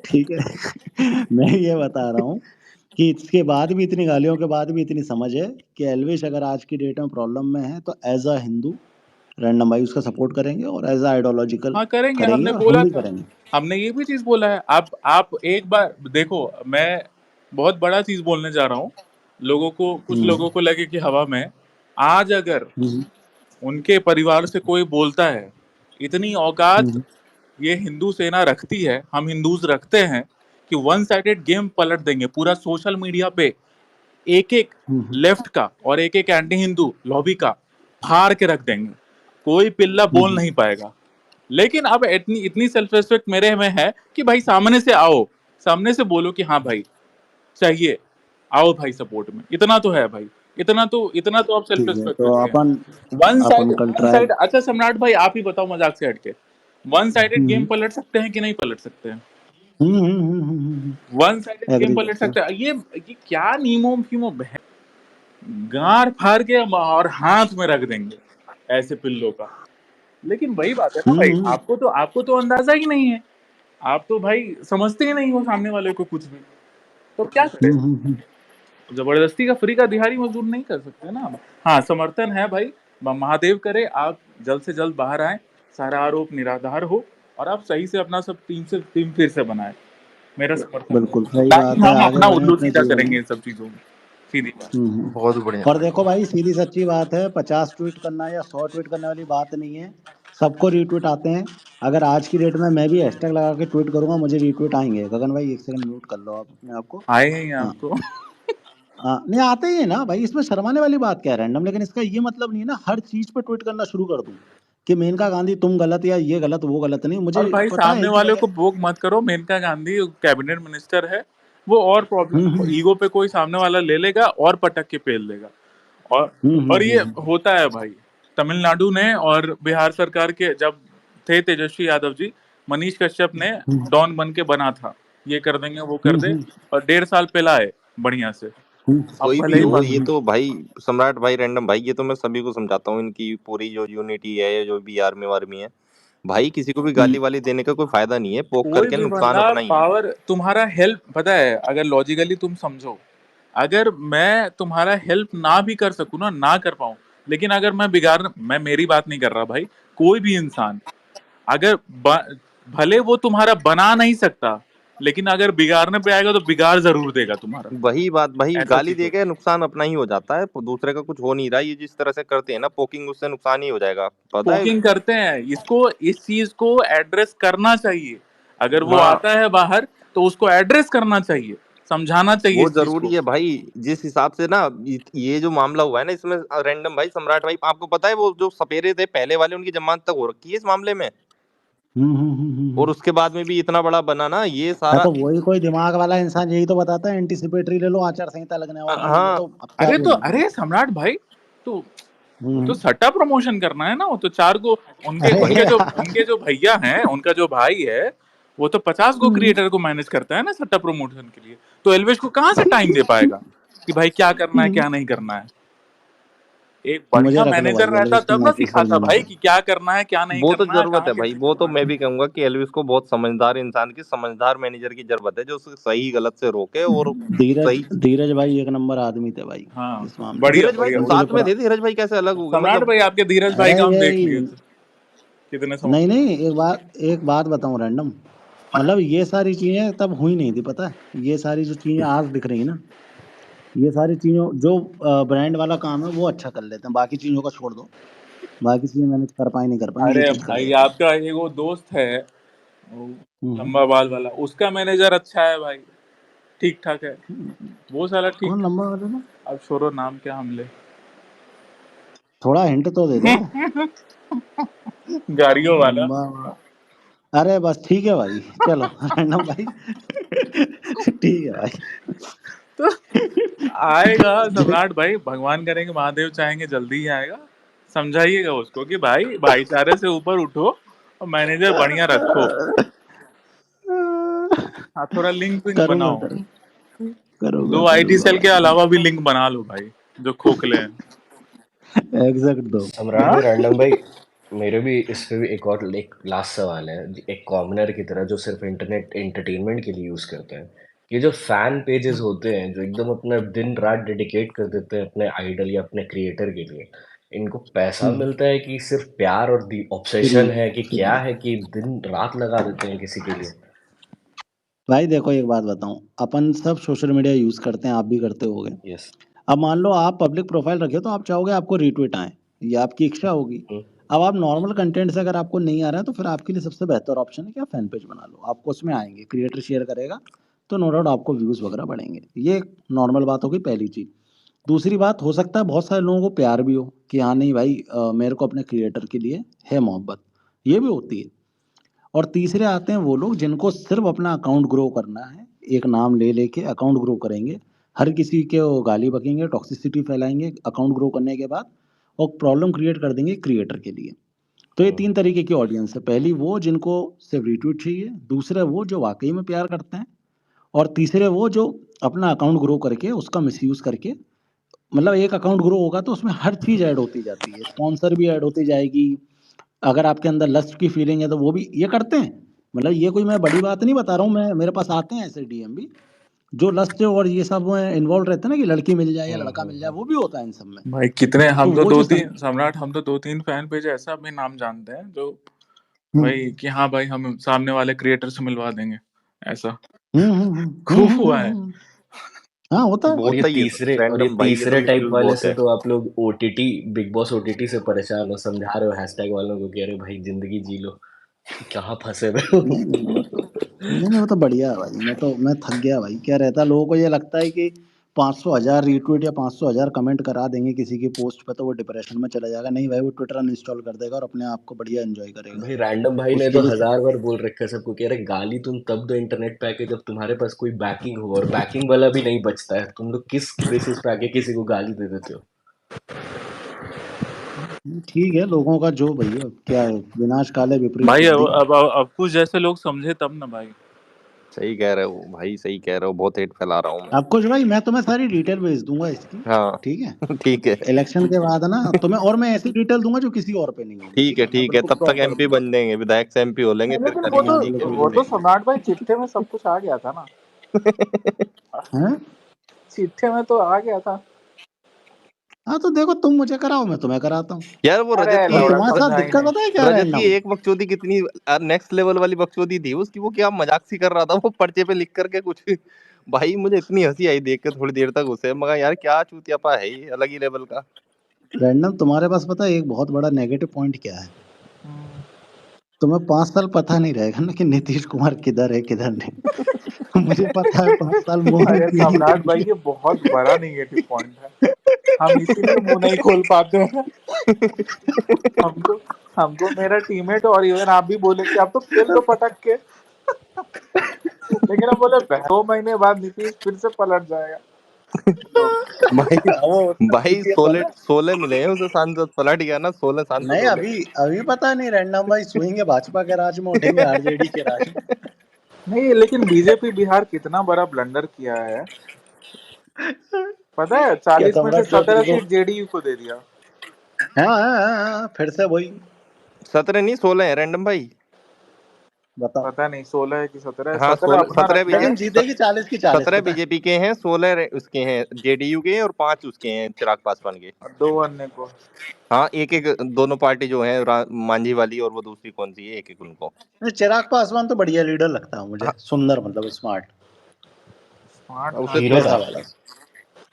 ठीक है। मैं ये बता रहा हूँ कि इसके बाद भी, इतनी गालियों के बाद भी इतनी समझ है कि एलविश अगर आज की डेट में प्रॉब्लम में है तो एज अ हिंदू रैंडम भाई उसका सपोर्ट करेंगे, और एज अ आइडियोलॉजिकल हाँ करेंगे, करेंगे, हमने और हम बोला भी था। करेंगे। हमने ये भी चीज बोला है। आप एक बार देखो, मैं बहुत बड़ा चीज बोलने जा रहा हूँ। कुछ हम्म लोगों को लगे कि हवा में। आज अगर हम्म उनके परिवार से कोई बोलता है, इतनी औकात हम्म ये हिंदू सेना रखती है, हम हिंदूज रखते हैं, कि वन साइडेड गेम पलट देंगे पूरा सोशल मीडिया पे। एक एक हम्म लेफ्ट का और एक एक एंटी हिंदू लॉबी का फाड़ के रख देंगे, कोई पिल्ला बोल हम्म नहीं पाएगा। लेकिन अब इतनी इतनी सेल्फ रिस्पेक्ट मेरे में है कि भाई सामने से आओ, सामने से बोलो कि हाँ भाई चाहिए, आओ भाई सपोर्ट में, इतना तो है भाई। इतना तो आप सेल्फ ठीक है, रिस्पेक्ट तो रखते हैं। अपन कल वन ट्राई। साइड, अच्छा सम्राट भाई आप ही बताओ मजाक से हटके, वन साइडेड गेम पलट सकते हैं कि नहीं पलट सकते हैं? वन साइडेड गेम एग्री पलट करता हूँ। सकते हैं? ये क्या नीमो फीमो गार फाड़ के और हाथ में रख देंगे ऐसे पिल्लों का। लेकिन वही बात है ना भाई, हम्म आपको तो अंदाजा ही नहीं है। आप तो भाई समझते ही नहीं हो सामने वाले को कुछ भी, तो क्या करें? हम्म जबरदस्ती का फ्री का दिहाड़ी मजदूर नहीं कर सकते ना। हाँ समर्थन है भाई, महादेव करे आप जल्द से जल्द बाहर आए, सारा आरोप निराधार हो, और आप सही से अपना सब टीम फिर से बनाए। मेरा समर्थन है, बिल्कुल सही ताकि बात है, हम आगे अपना बढ़े उल्लू अपने सीधा जीवन में। करेंगे इन सब चीजों में, सीधी बात। बहुत बढ़िया और भाई। देखो भाई, सीधी सच्ची बात है, 50 ट्वीट करना या 100 ट्वीट करने वाली बात नहीं है। सबको रीट्वीट आते हैं। अगर आज की डेट में मैं भी हैशटैग लगा के ट्वीट करूंगा, मुझे रीट्वीट आएंगे। गगन भाई एक सेकंड म्यूट कर लो आप अपने आप को। आए हैं हाँ आपको। नहीं, आते ही है ना भाई, इसमें शर्माने वाली बात क्या है रैंडम। लेकिन इसका ये मतलब नहीं है ना हर चीज पे ट्वीट करना शुरू कर दूं कि मेनका गांधी तुम गलत या ये गलत वो गलत। नहीं, मुझे और भाई पता सामने है कि वाले को अगर बोक मत करो, मेनका गांधी कैबिनेट मिनिस्टर है, वो और प्रॉब्लम, हम्म ईगो पे कोई सामने वाला ले लेगा और पटक के पेल देगा। और ये हम्म होता है भाई। तमिलनाडु ने और बिहार सरकार के जब थे तेजस्वी यादव जी, मनीष कश्यप ने हम्म डॉन बन के बना था, ये कर देंगे वो कर दे, हम्म और 1.5 साल पिलाए बढ़िया से। अब कोई भी भले ही हो, ये मजबूर। तो भाई सम्राट भाई रैंडम भाई, ये तो मैं सभी को समझाता हूँ, इनकी पूरी जो यूनिटी है या जो भी आर्मी वार्मी है भाई, किसी को भी गाली वाली देने का कोई फायदा नहीं है, पोक कोई करके भी नुकसान बंदा अपना ही है। पावर तुम्हारा हेल्प, पता है अगर लॉजिकली तुम समझो, अगर मैं तुम्हारा हेल्प ना भी कर सकूं ना कर पाऊं, लेकिन अगर मैं मेरी बात नहीं कर रहा भाई, कोई भी इंसान अगर भले वो तुम्हारा बना नहीं सकता, लेकिन अगर बिगाड़ने पे आएगा तो बिगाड़ जरूर देगा तुम्हारा। वही बात भाई, ऐसा गाली चीज होता देके नुकसान अपना ही हो जाता है, दूसरे का कुछ हो नहीं रहा, ये जिस तरह से करते हैं ना पोकिंग, उससे नुकसान ही हो जाएगा, है, पता है। पोकिंग करते हैं इसको, इस चीज को एड्रेस करना चाहिए। अगर वो हाँ आता है बाहर तो उसको एड्रेस करना चाहिए। समझाना चाहिए वो इस चीज जरूरी को। है भाई। जिस हिसाब से ना ये जो मामला हुआ है ना इसमें रैंडम भाई, सम्राट भाई, आपको पता है वो जो सपेरे थे पहले वाले, उनकी जमानत तक हो रखी है इस मामले में, और उसके बाद में भी इतना बड़ा बना ना ये हाँ सारा। तो वही कोई दिमाग वाला इंसान यही तो बताता है, एंटीसिपेटरी ले लो, आचार संहिता लगने वाली है, ये हाँ तो अब क्या अरे तो बोलूं। अरे सम्राट भाई, तो वो तो हम्म। सट्टा प्रमोशन करना है ना। वो तो 4 को उनके अरे उनके जो यार। उनके जो भैया हैं, उनका जो भाई है, वो तो 50 को क्रिएटर को मैनेज करता है ना सट्टा प्रमोशन के लिए। तो एल्वेश को कहाँ से टाइम दे पाएगा कि भाई क्या करना है क्या नहीं करना है। एक मुझे बढ़िया रख लो मैनेजर भाई रहता एलविस टीम तब ना ऑफिशियल सिखाता भाई मैनेजर। कि क्या करना है क्या नहीं वो तो करना है, जरूरत कहाँ है भाई, कैसे वो तो घुसना मैं है। भी कहूंगा कि एल्विस को बहुत समझदार इंसान की, समझदार मैनेजर की जरूरत है, जो उसे सही गलत से रोके और सही। धीरज भाई एक नंबर आदमी थे भाई हाँ इस मामले में। बढ़िया धीरज भाई बढ़िया। तो उनकी जो साथ में थे, धीरज भाई कैसे अलग हो गए सम्राट मतलब? भाई आपके धीरज भाई अरे का हम देख ये लिए थे कितने समय। नहीं नहीं, एक बात बताऊं रैंडम, मतलब ये सारी चीजें तब हुई नहीं थी, पता है। ये सारी जो चीजें आज दिख रही है ना, ये सारी चीजों जो ब्रांड वाला काम है वो अच्छा कर लेते हैं, बाकी चीजों का छोड़ दो। बाकी चीजें मैनेज कर पाए नहीं कर पाए, ये अरे चीज कर भाई लेते हैं। आपका एक वो दोस्त है, वो हम्म। लंबा बाल वाला, उसका मैनेजर अच्छा है भाई, ठीक ठाक है। वो साला ठीक। कौन लंबा वाला ना? अब छोड़ो नाम क्या हम ले। थोड़ा हिंट तो दे दो। गाड़ियों वाला। लंबा अरे बस ठीक है भाई, चलो रैंडम भाई। ठीक है भाई। तो आएगा जो- सम्राट भाई, भगवान करेंगे महादेव चाहेंगे जल्दी ही आएगा। समझाइएगा उसको कि भाई भाईचारे से ऊपर उठो और मैनेजर बढ़िया रखो। हाँ थोड़ा लिंक विंक करूंगा बनाओ। करूंगा 2 आईटी करूंगा सेल के भाई। अलावा भी लिंक बना लो भाई, जो खोखले हैं। एग्जैक्ट दो। सम्राट हाँ भाई, रैंडम भाई, मेरे भी इस पे भी एक लास्ट सवाल है, एक कॉमनर की तरह जो सिर्फ इंटरनेट एंटरटेनमेंट के लिए यूज करते हैं। ये जो फैन पेजेस होते हैं जो एकदम अपना दिन रात डेडिकेट कर देते हैं अपने आइडल या अपने क्रिएटर के लिए, इनको पैसा मिलता है कि सिर्फ प्यार और दी फ्री ऑब्सेशन है कि क्या फ्री है कि दिन रात लगा देते हैं किसी के लिए? भाई देखो एक बात बताऊं, अपन सब सोशल मीडिया यूज करते हैं, आप भी करते होगे। यस। अब मान लो आप पब्लिक प्रोफाइल रखे तो आप चाहोगे आपको रीट्वीट आए, ये आपकी इच्छा होगी। अब आप नॉर्मल कंटेंट से अगर आपको नहीं आ रहा है तो फिर आपके लिए सबसे बेहतर ऑप्शन है कि आप फैन पेज बना लो, आपको उसमें आएंगे, क्रिएटर शेयर करेगा तो नो डाउट आपको व्यूज वगैरह बढ़ेंगे। ये नॉर्मल बात होगी पहली चीज। दूसरी बात, हो सकता है बहुत सारे लोगों को प्यार भी हो कि हाँ नहीं भाई, मेरे को अपने क्रिएटर के लिए है मोहब्बत, ये भी होती है। और तीसरे आते हैं वो लोग जिनको सिर्फ अपना अकाउंट ग्रो करना है, एक नाम ले लेके अकाउंट ग्रो करेंगे, हर किसी के वो गाली बकेंगे, टॉक्सिसिटी फैलाएंगे अकाउंट ग्रो करने के बाद, और प्रॉब्लम क्रिएट कर देंगे क्रिएटर के लिए। तो ये 3 तरीके की ऑडियंस है। पहली वो जिनको सिर्फ रिट्वीट चाहिए, दूसरे वो जो वाकई में प्यार करते हैं, और तीसरे वो जो अपना अकाउंट ग्रो करके उसका मिसयूज करके, मतलब एक अकाउंट ग्रो होगा तो उसमें हर चीज ऐड होती जाती है, स्पॉन्सर भी ऐड होती जाएगी, अगर आपके अंदर लस्ट की फीलिंग है तो वो भी ये करते हैं। मतलब ये कोई मैं बड़ी बात नहीं बता रहा हूँ, मैं मेरे पास आते हैं ऐसे डीएम भी जो लस्ट और ये सब इन्वॉल्व रहते हैं ना, कि लड़की मिल जाए या लड़का मिल जाए, वो भी होता है इन सब में। भाई कितने, तो हम तो वो दो जो तीन सम्राट, हम तो 2-3 फैन पेज ऐसा भी नाम जानते हैं जो भाई कि हाँ भाई हम सामने वाले क्रिएटर से मिलवा देंगे, ऐसा खूब हुआ है। हाँ होता है। होता ही है सर, और ये रैंडम भाई, ये तो तीसरे टाइप मिसयूज वाले बहुत से है। तो आप लोग ओटीटी, बिग बॉस ओटीटी से परेशान हो, समझा रहे हो हैशटैग वालों को कि अरे भाई जिंदगी जी लो, कहाँ फंसे हुए हो? नहीं नहीं वो तो नहीं वो तो बढ़िया है भाई। मैं थक गया भाई, क्या रहता है लोगों को ये लगता है कि 500,000 रीट्वीट या 500,000 कमेंट करा देंगे किसी की पोस्ट पे तो वो डिप्रेशन में चला जाएगा। नहीं भाई, वो ट्विटर अनइंस्टॉल कर देगा और अपने आप को बढ़िया एंजॉय करेगा। भाई रैंडम भाई ने उसके तो लिए 1000 बार बोल रखा है सबको कि अरे गाली तुम तब दो इंटरनेट पे आके जब तुम्हारे पास कोई बैकिंग हो, और बैकिंग वाला भी नहीं बचता है, तुम लोग किस बेसिस पे आके किसी को गाली दे देते हो? ठीक है, लोगों का जो भैया क्या है, विनाश काले विपरीत भाई बुद्धि। अब कुछ जैसे लोग समझे तब ना भाई। सही कह रहे हो भाई, सही कह रहे हो, बहुत हेट फैला रहा हूँ मैं। अब कुछ भाई मैं तुम्हें सारी डिटेल भेज दूंगा इसकी, हाँ ठीक है। ठीक है, इलेक्शन के बाद ना तुम्हें, और मैं ऐसी डिटेल दूंगा जो किसी और पे नहीं होगी, ठीक ठीक है, है, मैं ठीक है, बिल्कुल तब तक प्रॉपर एमपी दूंगा। बन जाएंगे, विधायक से एमपी हो लेंगे, फिर लेकिन करेंगे जी के वो तो मिलने। सम्राट भाई चिट्ठे में सब कुछ आ गया था ना। हैं? चिट्ठे में तो आ गया था। हाँ तो देखो, तुम मुझे कराओ मैं तुम्हें कराता हूँ। यार वो अरे रजत की, और लौड़ा तुम्हारे साथ समझा ही दिक्कत नहीं। पता है क्या रजत की रैंडम? एक बकचोदी कितनी नेक्स्ट लेवल वाली बकचोदी थी उसकी, वो क्या मजाक सी कर रहा था वो पर्चे पे लिख करके कुछ। भाई मुझे इतनी हंसी आई देख के, थोड़ी देर तक उसे मगर यार क्या चूतियापा है ये, अलग ही लेवल का। रैंडम तुम्हारे पास पता है एक बहुत बड़ा नेगेटिव पॉइंट क्या है? तुम्हें 5 साल पता नहीं रहेगा ना कि नीतीश कुमार किधर है किधर नहीं। मुझे पता है 5 साल मोदी अरे पीढ़ी सम्राट कर भाई दिए। ये बहुत बड़ा नेगेटिव पॉइंट है, हम इसीलिए मुंह नहीं खोल पाते हैं। हमको मेरा टीममेट और इवन आप भी बोले कि आप तो खेल लो पटक के, लेकिन हम बोले 2 महीने बाद नीतीश फिर से पलट जाएगा। तो भाई वो भाई ये बोला 16 मिले हैं उसे सांसद, पलट गया ना, 16 सांसद नहीं, हो गए। अभी पता नहीं, रैंडम भाई सोएंगे भाजपा के राज में, उठेंगे आरजेडी के राज में। नहीं, लेकिन बीजेपी बिहार कितना बड़ा ब्लंडर किया है पता है, क्या 40 में से सम्राट 17 चौधरी को? सीट जेडीयू को दे दिया। हाँ, फिर से वही 17 नहीं 16 है रैंडम भाई। बताओ। पता नहीं 16 है कि 17 है, हाँ 17 अपना 17 रखा है। लेकिन जीतेगी 40 की 40, 17 पता है। बीजेपी के हैं, 16 उसके हैं जेडीयू के, और 5 उसके हैं चिराग पासवान के। और 2 अन्य को। हाँ एक एक दोनों पार्टी जो है, मांझी वाली और वो दूसरी कौन सी है, एक एक उनको। चिराग पासवान तो बढ़िया लीडर लगता है मुझे, हाँ। सुंदर, मतलब स्मार्ट उसे हीरो वैसा था। वाला।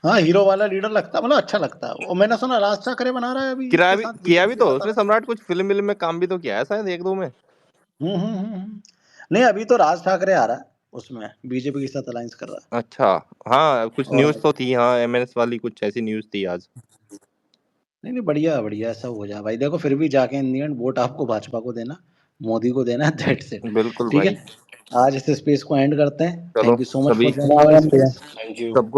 हाँ, हीरो वाला लीडर लगता है, मतलब अच्छा लगता है। और मैंने सुना राज ठाकरे बना रहा है अभी इसके साथ, किया भी बीजेपी के तो साथ उसने alliance। सम्राट कुछ फिल्म में काम भी तो किया है शायद 1-2 में। नहीं, अभी तो राज ठाकरे आ रहा है उसमें, बीजेपी के साथ अलायंस कर रहा अच्छा हाँ कुछ है। न्यूज और तो थी, हाँ एमएनएस वाली कुछ ऐसी न्यूज थी आज। नहीं, बढ़िया बढ़िया, ऐसा हो जाए भाई। देखो फिर भी जाके इन दी एंड वोट आपको भाजपा को देना, मोदी को देना, दैट्स इट। बिल्कुल ठीक भाई। है, आज इस स्पेस को एंड करते हैं। चलो थैंक यू सो मच सभी for joining our thank you. Space. Thank you. सबको